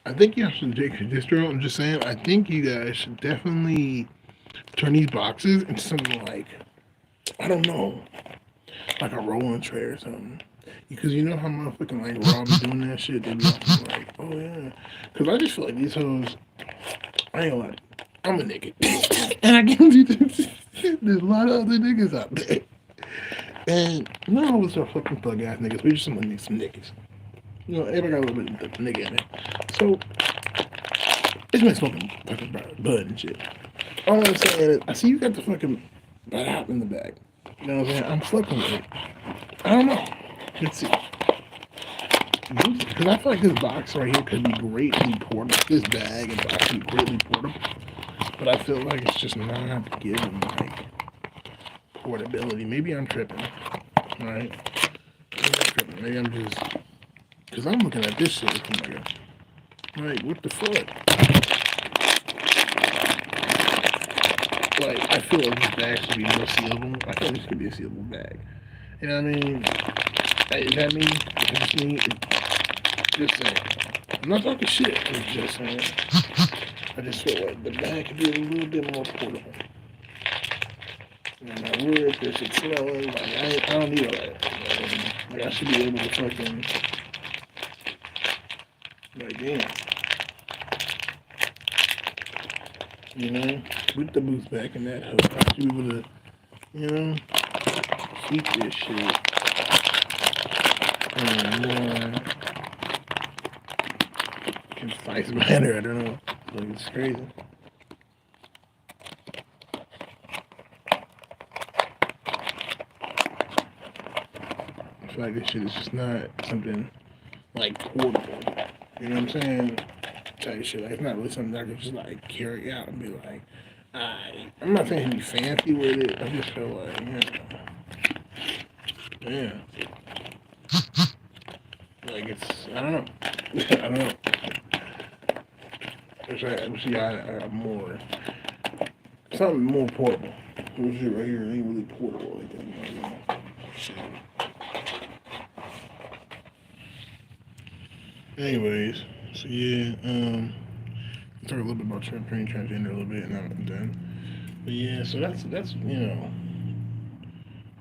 I think you should take distro. I'm just saying. I think you guys should definitely turn these boxes into something like, I don't know, like a rolling tray or something. Because you know how motherfucking like Rob be doing that shit. They be like, oh yeah. Because I just feel like these hoes. I ain't gonna lie. I'm a nigga, and I guarantee there's a lot of other niggas out there. And none of us are fucking thug ass niggas. We just some niggas. Everybody got a little bit of nigga in it. So it's been smoking fucking bud and shit. All I'm saying is, I see you got the fucking bud out in the bag. You know what I'm saying? I'm fucking with it. I don't know. Let's see. Because I feel like this box right here could be greatly portable. This bag and box could be greatly portable. But I feel like it's just not giving like portability. Maybe I'm tripping. Right? Maybe I'm just. Because I'm looking at this shit. Like, what the fuck? Like, I feel like this bag should be more sealable. I feel like this could be a sealable bag. You know what I mean? Is that me? Is this me? Just saying. I'm not talking shit. I'm just saying. I just feel like the bag could be a little bit more portable. And my word, this shit smelling. Like, I don't need all that. Like, I should be able to fucking. Like, damn. With the boots back in that hook, I should be able to, keep this shit in a more concise manner. I don't know. Like, it's crazy. I feel like this shit is just not something like portable. You know what I'm saying? Type shit. Like, it's not really something that I can just like carry out and be like, I'm not saying be fancy with it. I just feel like, yeah. Like it's, I don't know. I don't know. I wish I got more, something more portable. This shit right here ain't really portable like that. Shit. Anyways, so yeah, talk a little bit about transgender a little bit, and I'm done. But yeah, so that's when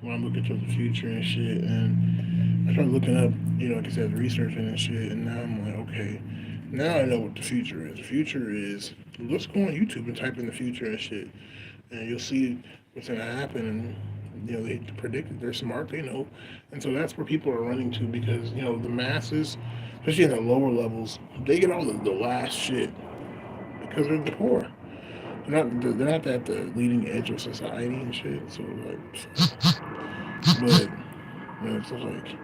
I'm looking towards the future and shit, and I started looking up, like I said, researching and shit, and now I'm like, okay, now I know what the future is. The future is, let's go on YouTube and type in the future and shit, and you'll see what's gonna happen, and they predict it. They're smart, they know, and so that's where people are running to because the masses, especially in the lower levels, they get all the last shit because they're the poor. They're not at the leading edge of society and shit. So like, but it's like,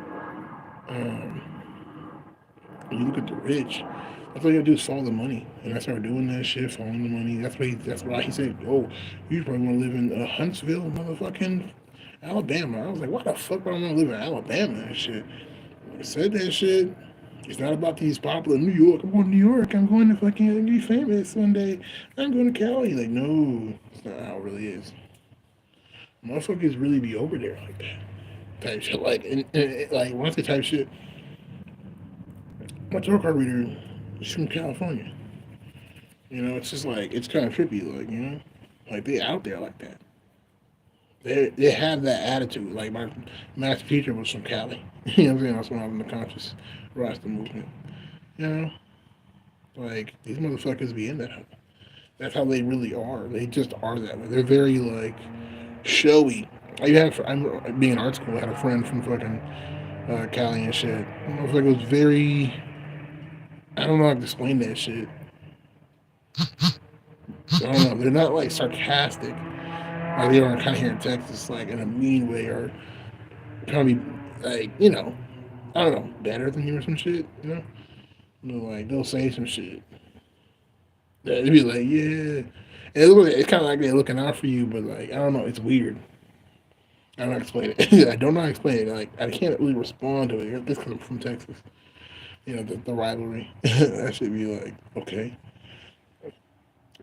um, when you look at the rich, that's all you gotta do is follow the money. And I started doing that shit, following the money. That's why he said, "Oh, you probably want to live in Huntsville, motherfucking Alabama." I was like, "What the fuck? I don't want to live in Alabama and shit." I said that shit. It's not about these popular New York. I'm going to New York. I'm going to fucking be famous one day. I'm going to Cali. Like, no, it's not how it really is. Motherfuckers really be over there like that. Type shit. Like, like once they type shit, my tarot card reader is from California. You know, it's just like, it's kind of trippy. Like, you know, like they out there like that. They have that attitude. Like my master teacher was from Cali. You know what I'm saying? That's when I was in the conscious Rasta movement. You know, like these motherfuckers be in that. That's how they really are. They just are that way. They're very like showy. I'm being in art school. I had a friend from fucking Cali and shit. Motherfucker was very. I don't know how to explain that shit. I don't know. They're not like sarcastic like they are kind of here in Texas, like in a mean way or trying to be like I don't know better than you or some shit. Like they'll say some shit. They'll be like, yeah. And it's kind of like they're looking out for you, but like I don't know, it's weird. I don't know how to explain it. I don't know how to explain it. Like I can't really respond to it. This because I'm from Texas. The rivalry. I should be like, okay.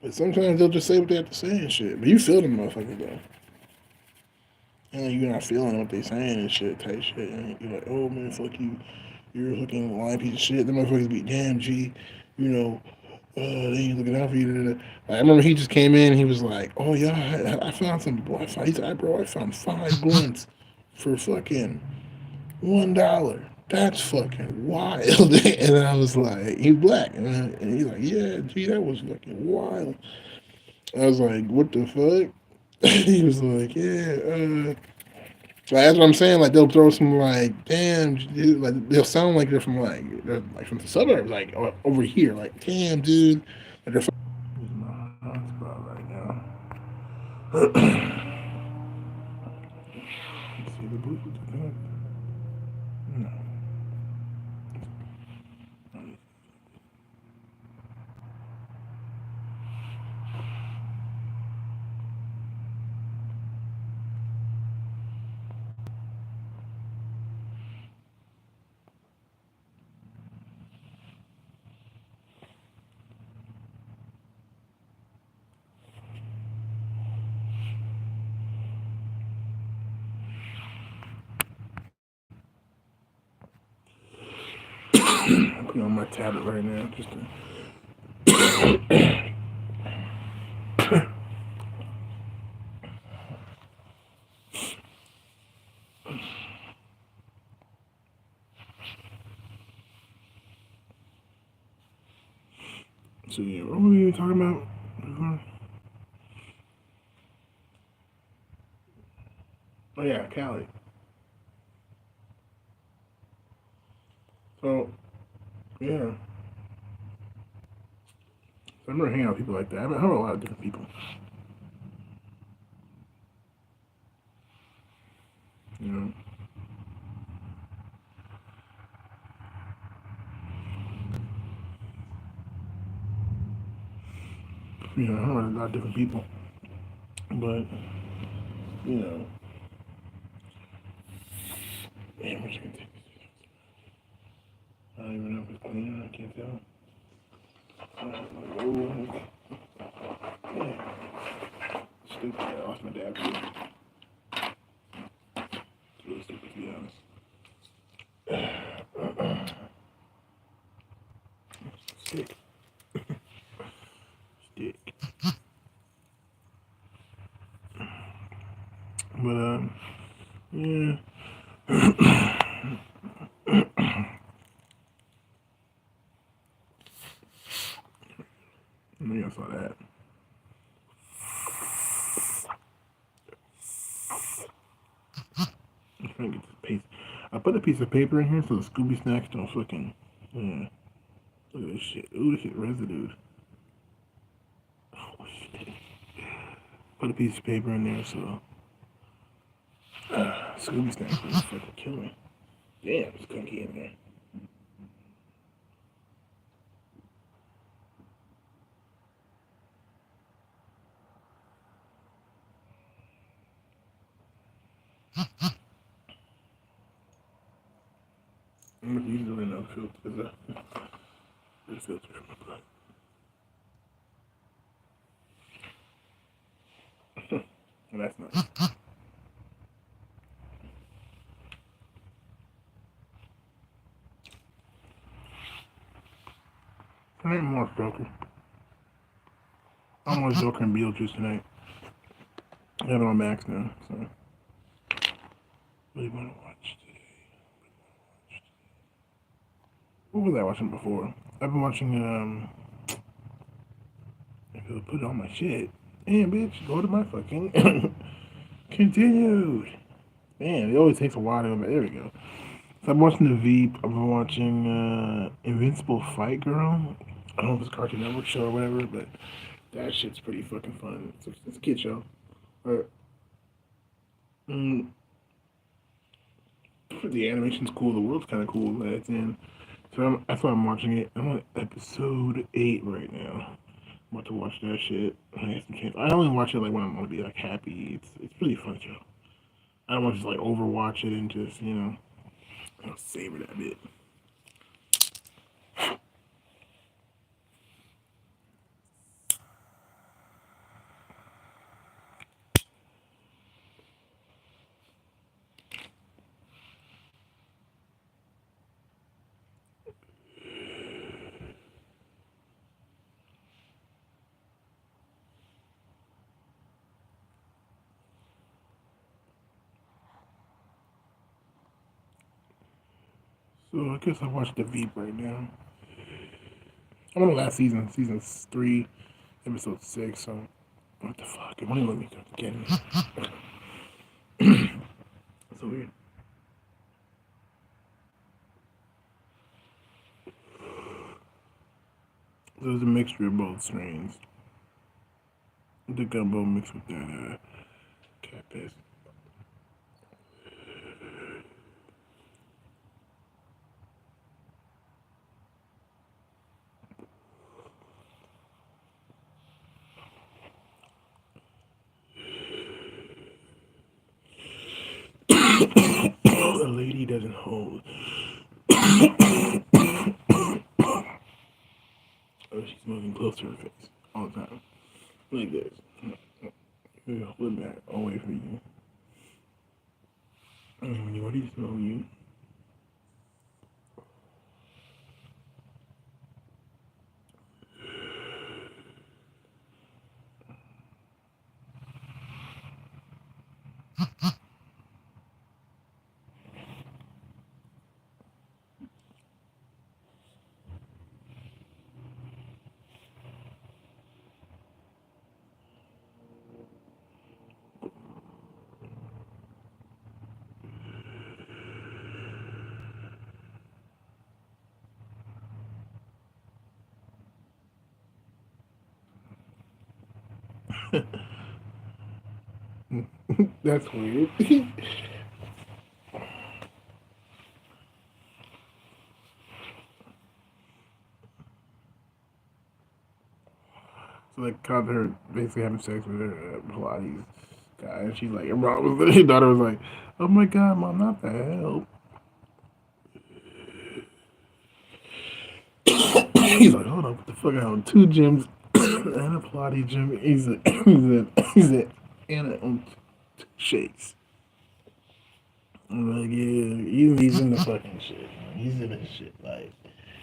But sometimes they'll just say what they have to say and shit. But you feel them motherfuckers though. And you're not feeling what they saying and shit, type shit. And you're like, oh man, fuck you. You're a fucking lying piece of shit. The motherfuckers be damn G, you know, they ain't looking out for you. Like, I remember he just came in and he was like, oh yeah, I found some he said, bro, I found 5 blunts for fucking $1. That's fucking wild. And I was like, he's black. And he's like, yeah, gee, that was fucking wild. I was like, what the fuck? He was like, yeah, like that's what I'm saying. Like they'll throw some like, damn, dude, like they'll sound like they're like from the suburbs, like over here. Like, damn, dude. Like they're use my hotspot right now. Let's see the Bluetooth connected. No. I'm putting on my tablet right now just to. So yeah, what were we talking about? Oh yeah, Cali. So yeah, I remember hanging out with people like that. I met a lot of different people. You know, I hung with a lot of different people, but you know, man, what you can take this? I don't even know if it's clean. I can't tell. Oh, yeah. Stupid. I lost my dad too. It's really stupid to be honest. Stick. Stick. But yeah. Maybe I saw that. I'm trying to get this paste. I put a piece of paper in here so the Scooby snacks don't fucking. Yeah. Look at this shit. Ooh, this shit residue. Oh shit. Put a piece of paper in there so Scooby snacks will fucking kill me. Damn, it's cookie in there. I'm using enough filter. There's a filter in my blood. And that's nice. I need more Joker. I'm more Joker and Beetlejuice tonight. I have it on Max now, so. What do you want to watch today? What was I watching before? I've been watching, I could put it on my shit. Damn, bitch, go to my fucking. Continued. Man, it always takes a while to. There we go. So I'm watching The Veep. I've been watching Invincible Fight Girl. I don't know if it's a Cartoon Network show or whatever, but that shit's pretty fucking fun. It's a kid show. But, mm, the animation's cool. The world's kind of cool that it's in. So that's why I'm watching it. I'm on episode 8 right now. I'm about to watch that shit. I only watch it like when I'm gonna be like happy. It's really fun show. I don't want to just like overwatch it and just savor that bit. So I guess I watched The Veep right now. I'm on the last season, season 3, episode 6. So what the fuck? It won't even let me get in. So weird. So it's a mixture of both strains. The gumbo mixed with that cat piss. A lady doesn't hold. Oh, she's moving close to her face all the time. Like this. Hold that away from you. And when you want to smell you. That's weird. So they caught her basically having sex with her Pilates guy, and she's like, her daughter was like, "Oh my god, mom, not the hell." He's like, "Hold on, what the fuck? I own 2 gyms and a Pilates gym." He's a and shakes. I'm like, yeah, he's in the fucking shit. He's in his shit. Like,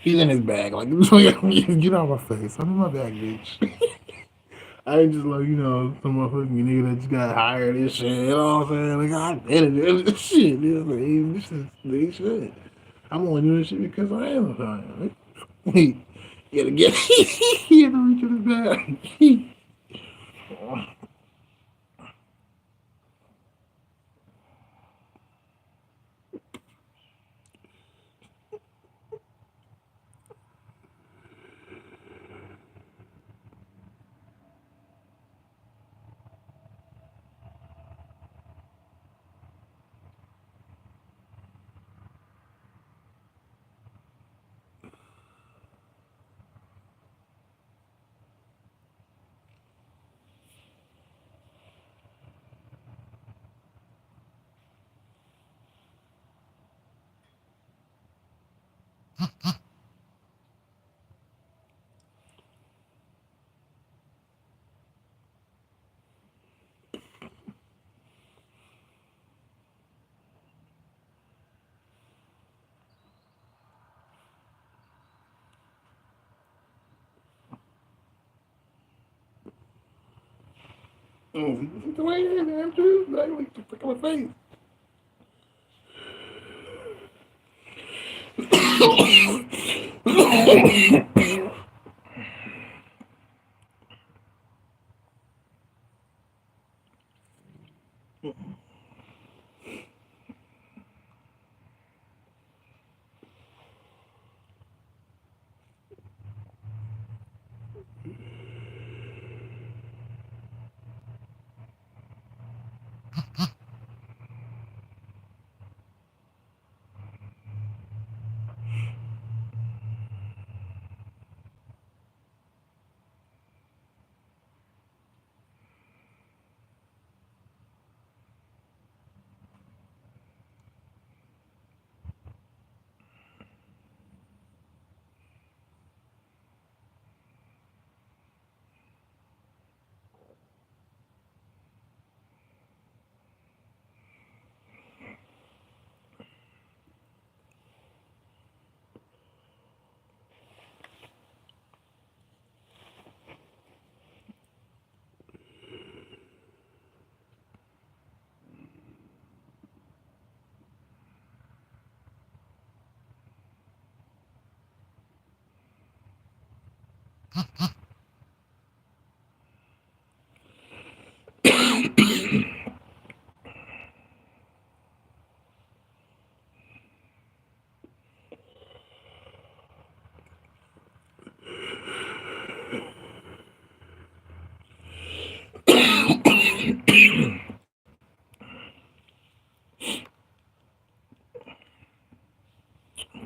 he's in his bag. Like, get out of my face. I'm in my bag, bitch. I ain't just like, some motherfucking nigga that just got hired and shit. You know what I'm saying? Like, I did it. This shit. Like, hey, this is big shit. I'm only doing this shit because I am a fan. He had to get, he had to reach in his bag. Oh, the way it is, man, too. Like the frick of my face.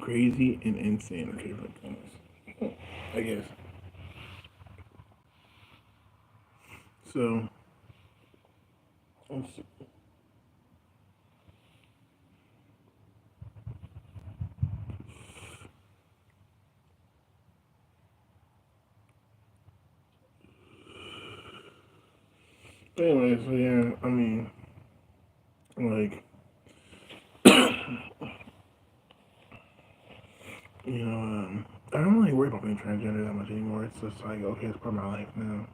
Crazy and insane are two different things. I guess. So, anyway, so yeah, I mean, like, I don't really worry about being transgender that much anymore. It's just like, okay, it's part of my life now.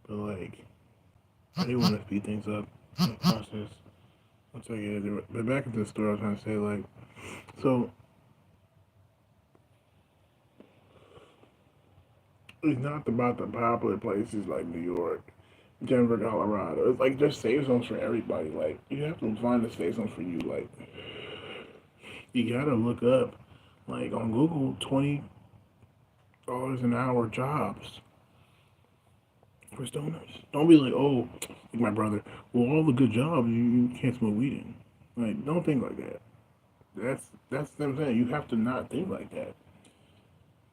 But like, I do want to speed things up in the process. Once I get it. But back into the story, I was trying to say, like, so it's not about the popular places like New York, Denver, Colorado. It's like there's safe zones for everybody. Like, you have to find a safe zone for you. Like, you gotta look up, like, on Google, $20 an hour jobs for stoners. Don't be like, oh, like my brother. Well, all the good jobs you can't smoke weed in. Like, don't think like that. That's what I'm saying. You have to not think like that.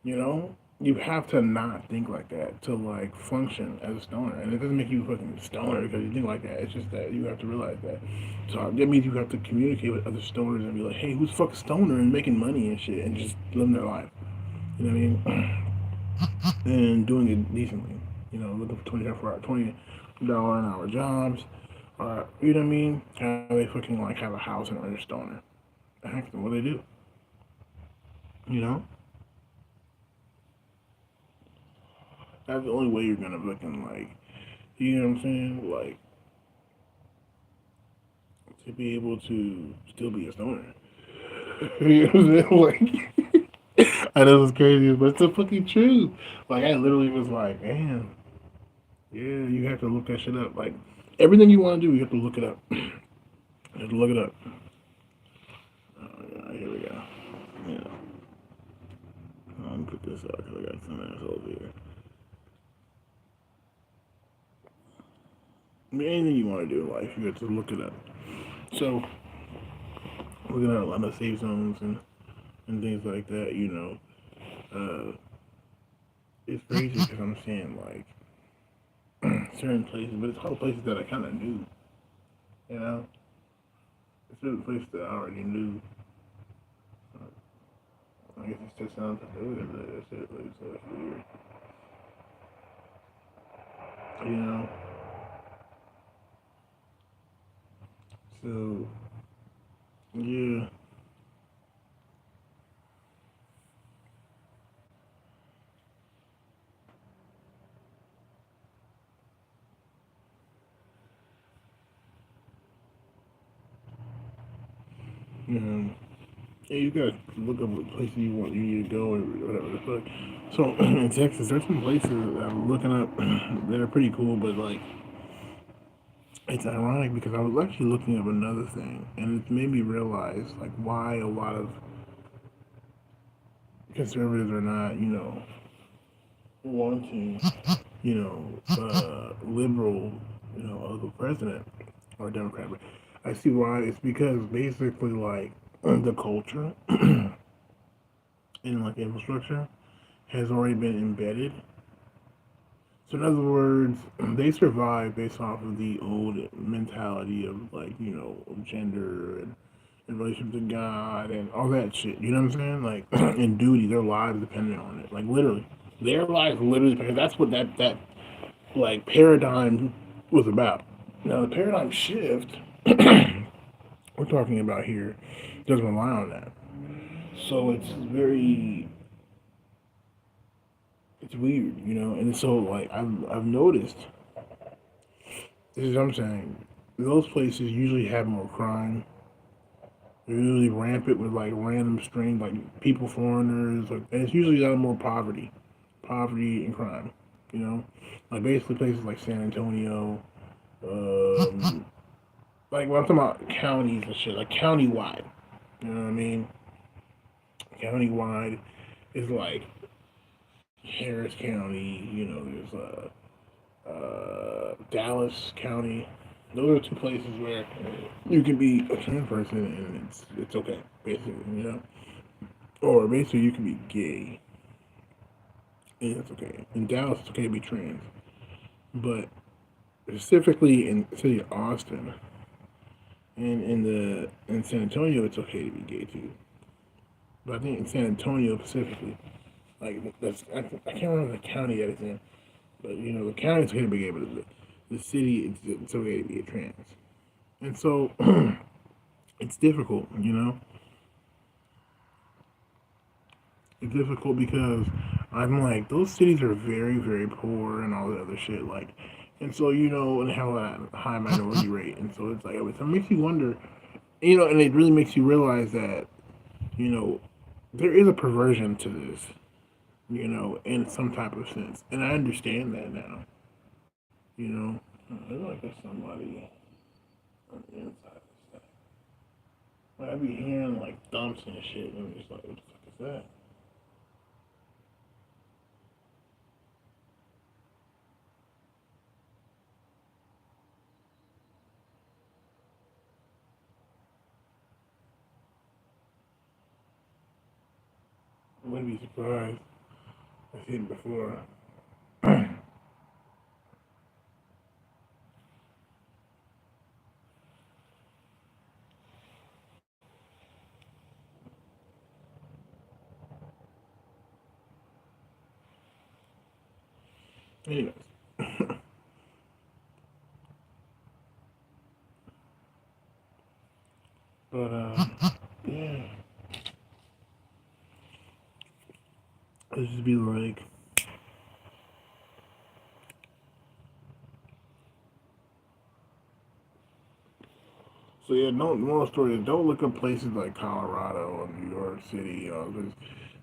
You know, you have to not think like that to like function as a stoner, and it doesn't make you a fucking stoner because you think like that. It's just that you have to realize that. So that means you have to communicate with other stoners and be like, hey, who's fucking stoner and making money and shit and just living their life. You know what I mean? And doing it decently. Looking for 20 $20 an hour jobs. Or you know what I mean? How they fucking like have a house and are a stoner. Ask them what they do. You know? That's the only way you're gonna fucking like, you know what I'm saying? Like, to be able to still be a stoner. You know what I'm saying? Like, I know it's crazy, but it's the fucking truth. Like, I literally was like, damn, yeah, you have to look that shit up. Like, everything you want to do, you have to look it up. You have to look it up. Oh, yeah, here we go. Yeah. Let me put this out because I got some assholes here. I mean, anything you want to do in life, you have to look it up. So, looking at a lot of safe zones and things like that, it's crazy because I'm seeing like certain places, but it's all places that I kind of knew, you know? It's certain places that I already knew. I guess it still sounds familiar. That shit, like, so it's weird. You know. So yeah. Yeah. Yeah, you gotta look up what places you need to go and whatever the fuck. So in Texas, there's some places that I'm looking up that are pretty cool, but like it's ironic because I was actually looking up another thing, and it made me realize like why a lot of conservatives are not, wanting, liberal, of a president or a Democrat. But I see why. It's because basically like the culture and like infrastructure has already been embedded. So in other words, they survive based off of the old mentality of like gender and relationship to God and all that shit. You know what I'm saying? Like and duty, their lives depended on it. Like literally, their lives literally because that's what that like paradigm was about. Now the paradigm shift we're talking about here doesn't rely on that. So it's weird, and so like I've noticed this is what I'm saying. Those places usually have more crime. They're usually rampant with like random strange like people foreigners, like, and it's usually a lot more poverty and crime. You know, like basically places like San Antonio, um, like when I'm talking about counties and shit, like county-wide. You know what I mean? County-wide is like Harris County. There's Dallas County. Those are two places where you can be a trans person and it's okay, basically, or basically you can be gay and it's okay. In Dallas, it's okay to be trans, but specifically in the city of Austin and in San Antonio, it's okay to be gay too. But I think in San Antonio specifically, like I can't remember the county that it's in, but the county is okay to be gay, but the city it's okay to be a trans, and so it's difficult. It's difficult because I'm like those cities are very very poor and all the other shit like, and so and have a high minority rate, and so it's like so it makes you wonder, and it really makes you realize that you know there is a perversion to this, in some type of sense, and I understand that now, you know. I feel like there's somebody on the inside of this thing. Like, I be hearing like thumps and shit, and I'm just like, what the fuck is that? I wouldn't be surprised. I've seen it before. Anyways, but yeah, it just be like, so yeah, don't moral story. Don't look up places like Colorado and New York City. 'Cause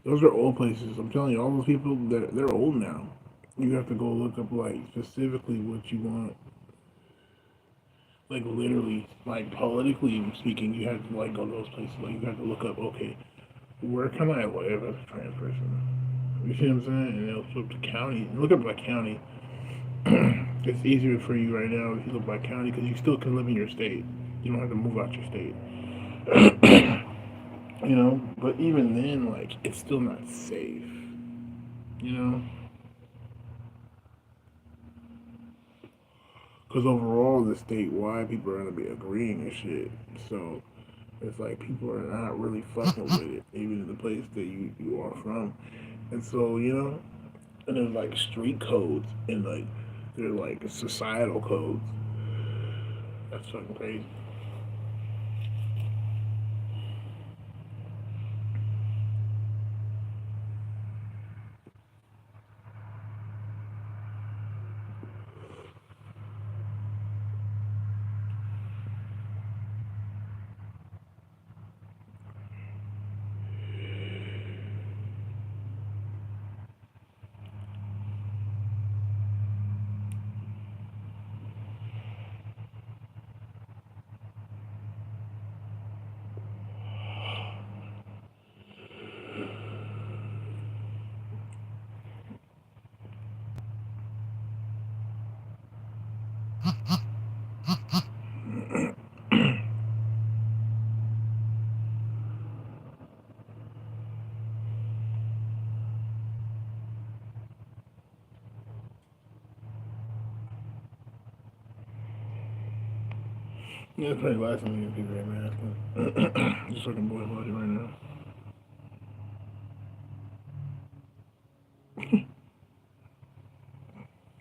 those are old places. I'm telling you, all those people they're old now. You have to go look up like specifically what you want. Like literally, like politically speaking, you have to like go to those places. Like you have to look up, okay, where can I live as a trans person? You see what I'm saying? And they'll look up the county. Look up by county. It's easier for you right now if you look by county because you still can live in your state. You don't have to move out your state. But even then, like, it's still not safe. You know, because overall, the statewide people are gonna be agreeing and shit. So It's like people are not really fucking with it, even in the place that you are from. And so, and there's like street codes and like there's like societal codes. That's fucking crazy. Yeah, it's probably last time you people right now. Just fucking boy body right now.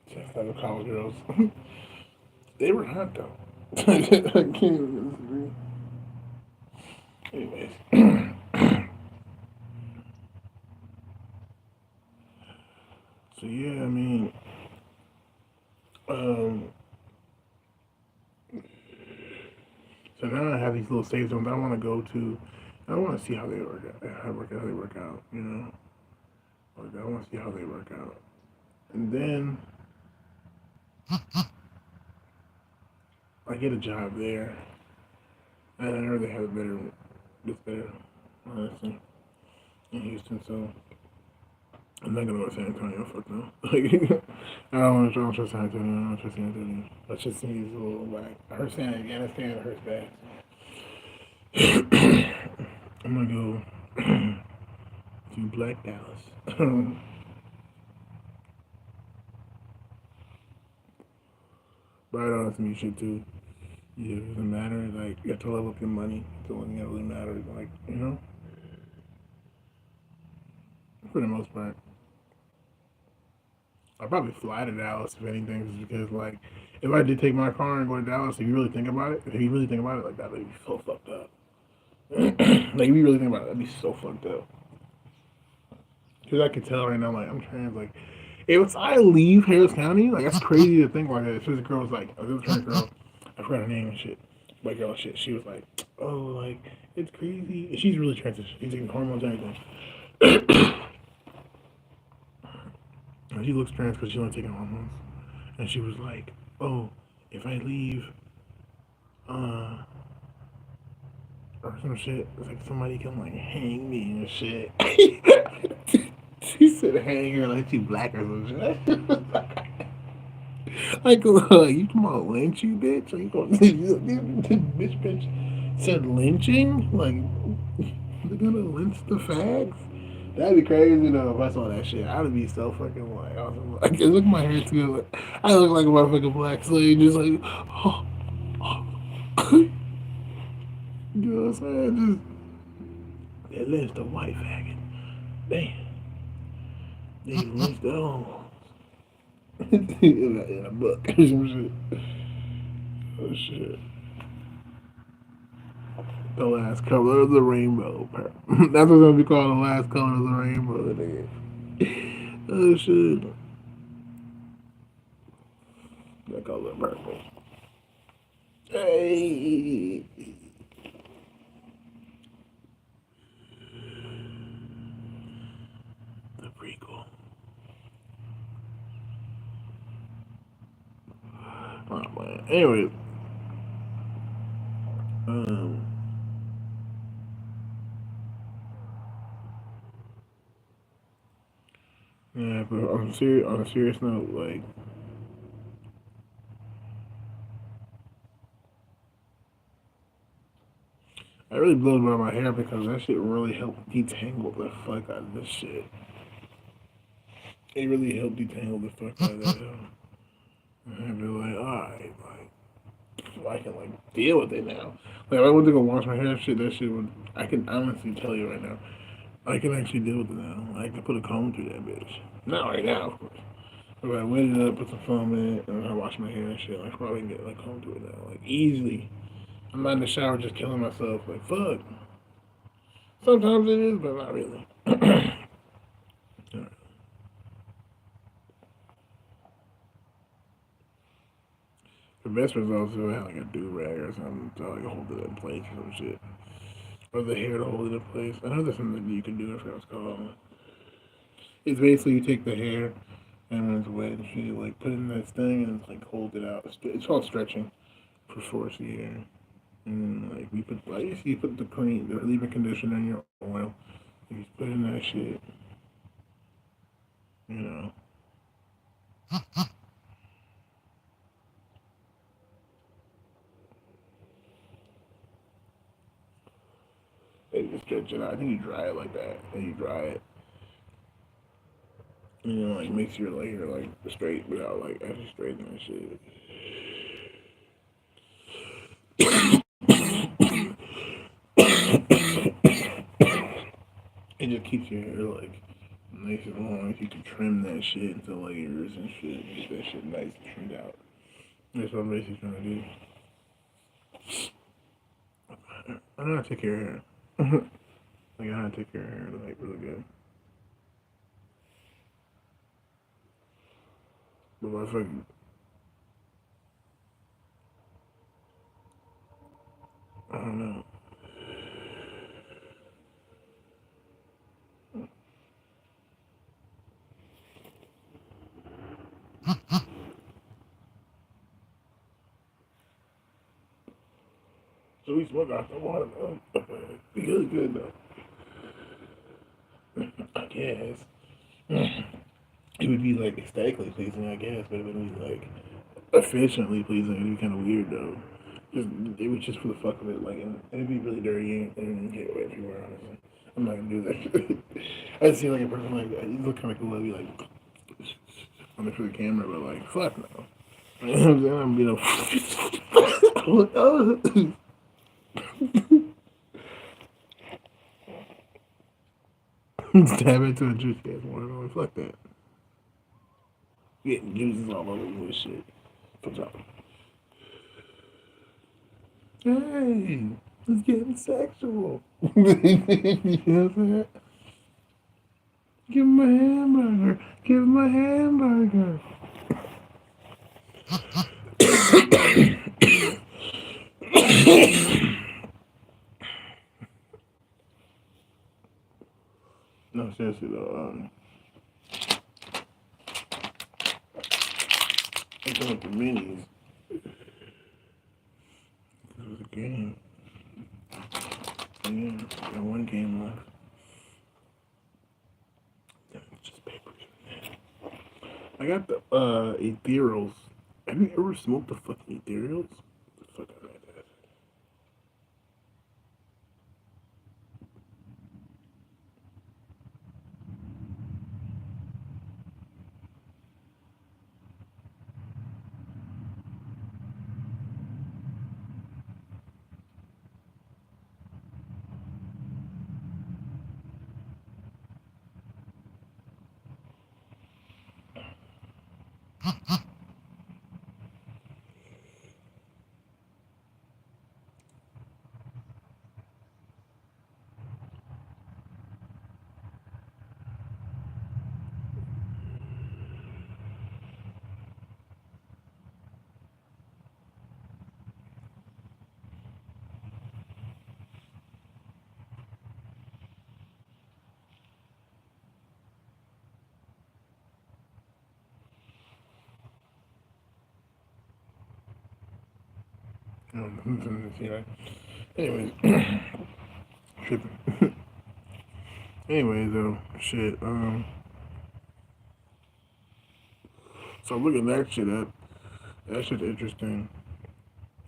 Just like the college girls. They were hot though. I can't even disagree. Anyways. So yeah, I mean, um, so now I have these little save zones I want to go to. I want to see how they work out. How they work out. Like I want to see how they work out. And then I get a job there, and I heard they have a better, it's better, honestly, in Houston. So I'm not gonna go to San Antonio. Fuck no. Like I don't trust San Antonio. I don't trust San Antonio. Let's just see these little like I heard San Afghanistan hurts bad. I'm gonna go to Black Dallas. But I don't have to shit too. Yeah, it doesn't matter. Like you have to level up your money. It's the only thing that really matters. Like for the most part. I'd probably fly to Dallas if anything, just because like if I did take my car and go to Dallas, if you really think about it, like that would be so fucked up. Like if you really think about it, that'd be so fucked up. Because I could tell right now, like I'm trans. Like if I leave Harris County, like that's crazy to think like that. So this girl was like, this trans girl, I forgot her name and shit. White girl and shit. She was like, oh, like it's crazy. And she's really trans. She's taking hormones and everything. And she looks trans because she's only taking hormones. And she was like, "Oh, if I leave, uh, or some shit, it's like somebody can like hang me and shit." She said, "Hang her like she black or some shit." Like, you come on, lynch you, bitch? Like, you going bitch said lynching? Like, they're gonna lynch the fags? That'd be crazy though if I saw that shit. I'd be so fucking like, I was like, look at my hair too. Like, I look like a motherfucking black slave, just like, oh, oh. You know what I'm saying? Just they lynched a white faggot. Damn, they lynched their own in a book or some shit. Oh shit. The last color of the rainbow. That's what's gonna be called the last color of the rainbow, nigga. Oh shit. That color purple. Hey. The prequel. Oh man. Anyway, um, yeah, but on a serious note, like I really blows by my hair because that shit really helped detangle the fuck out of this shit. It really helped detangle the fuck out of that. And I'd be like, alright, like I can like deal with it now. Like if I went to go wash my hair, shit, that shit would. I can honestly tell you right now, I can actually deal with it now. I can put a comb through that bitch. Not right now, of course. But if I wet it up, put some foam in it, and I wash my hair and shit, I probably can get like comb through it now, like easily. I'm not in the shower just killing myself. Like fuck. Sometimes it is, but not really. The best results is have like a do rag or something to like hold it in place or some shit. Or the hair to hold it in place. I know there's something that you can do. I forgot what it's called. It's basically you take the hair and when it's wet and shit, like put it in this thing and it's like hold it out. It's called stretching for force the hair. And then like we put like you put the cream, the leave-in conditioner in your oil. You just put in that shit. You know, and you stretch it out. I think you dry it like that. And you dry it. You know, like makes your like hair like straight without like actually straightening that shit. It just keeps your hair like nice and long. You can trim that shit into layers and shit. Get that shit nice and trimmed out. That's what I'm basically trying to do. I know how to take care of hair. Like I know how to take care of hair like really good. But motherfucker, I don't know. So we smoke out the water though. It is good though. I guess. It would be like aesthetically pleasing, I guess, but it wouldn't be like efficiently pleasing. It'd be kind of weird though. Just it was just for the fuck of it, like, and it'd be really dirty and get wet everywhere. Honestly, I'm not gonna do that. I see like a person like that. You look kind of cool. I'd be like on the for the camera, but like fuck no. You know what I'm saying? I'm you know, stab into a juice gas water. Like, fuck that. Getting juices all over you and shit. For example. Hey, it's getting sexual. You know what I'm saying? Give him a hamburger. Give him a hamburger. No, seriously though. I'm talking about the minis. This was a game. Yeah, got one game left. It's just papers. I got the ethereals. Have you ever smoked the fucking ethereals? The fuck out of that. Yeah. Anyways, tripping. Anyways, though, shit. So I'm looking that shit up. That shit's interesting.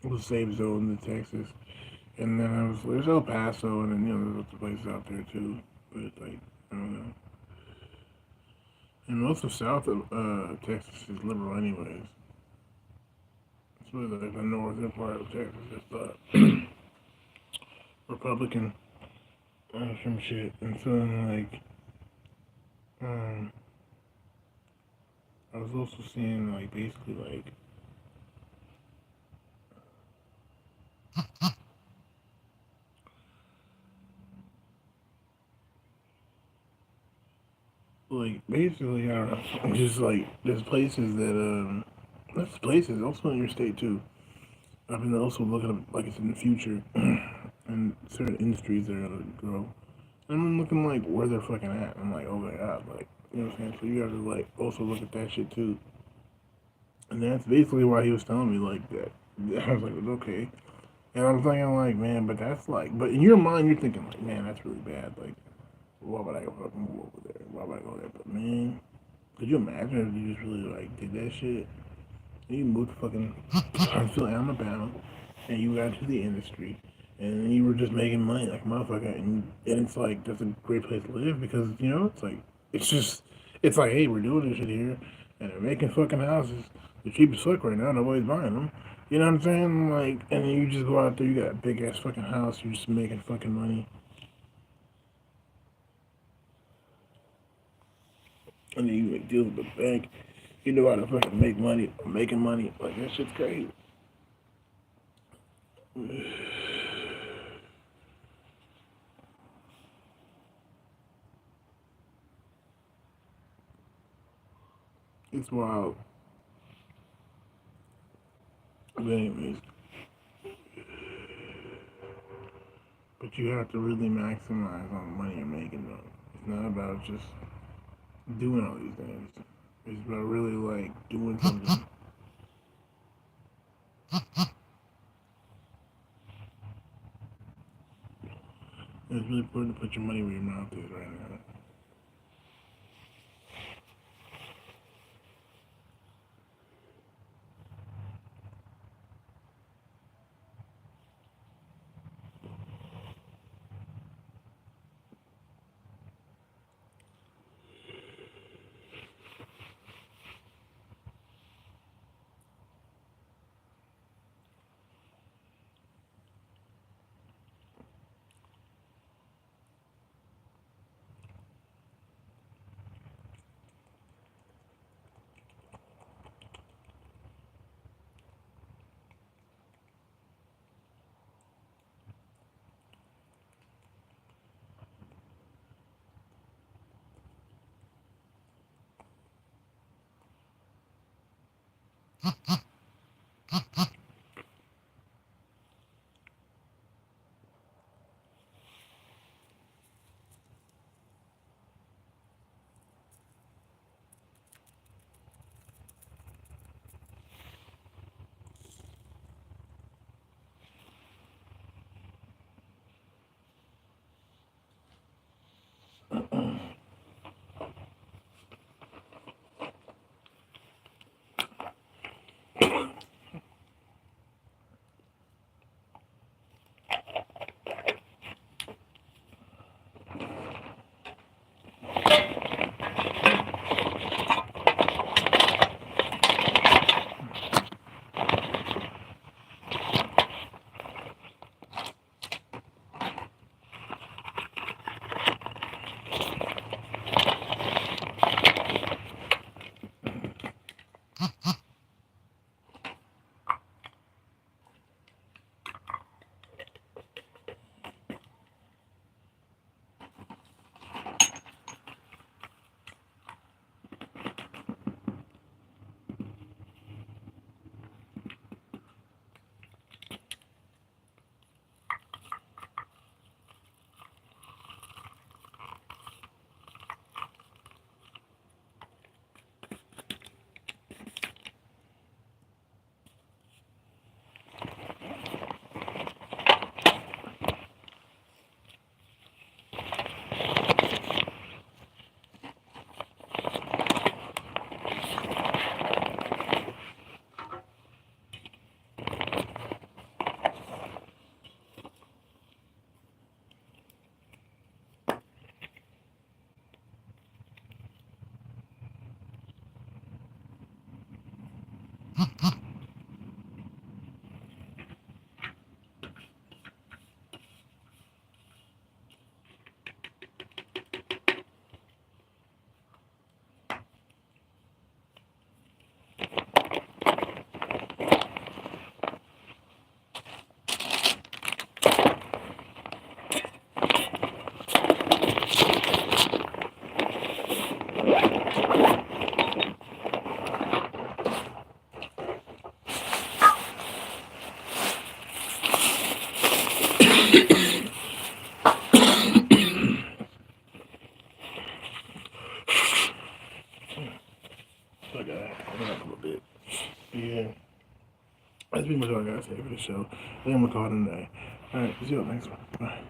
It was safe zone in Texas, and then I was there's El Paso, and then there's other places out there too. But it's like I don't know. And most of South of Texas is liberal, anyways. really like the northern part of Texas. It's Republican some shit, and so like um, I was also seeing like basically like basically I don't know, just like there's places that there's places also in your state too. I've been also looking up like it's in the future and certain industries that are gonna grow. And I'm looking like where they're fucking at. I'm like, oh my god, like you know what I'm saying? So you have to like also look at that shit too. And that's basically why he was telling me like that. I was like, okay. And I'm thinking like, man, but that's like, but in your mind you're thinking like, man, that's really bad. Like, why would I go fucking move over there? Why would I go there? But man, could you imagine if you just really like did that shit? And you moved to fucking Huntsville, Alabama, and you got into the industry, and you were just making money like a motherfucker, and it's like that's a great place to live because you know it's like it's just it's like hey we're doing this shit here, and they're making fucking houses. They're cheap as fuck right now. Nobody's buying them. You know what I'm saying? Like, and then you just go out there. You got a big ass fucking house. You're just making fucking money, and then you make deals with the bank. You know how to fucking make money, making money. Like that shit's great. It's wild. But anyways, but you have to really maximize on the money you're making though. It's not about just doing all these things. It's about really like doing something. It's really important to put your money where your mouth is right now. So I gotta open up a little bit. Yeah. That's pretty much all I gotta say for the show. I think I'm gonna call it a day. Alright, see you up next one. Bye.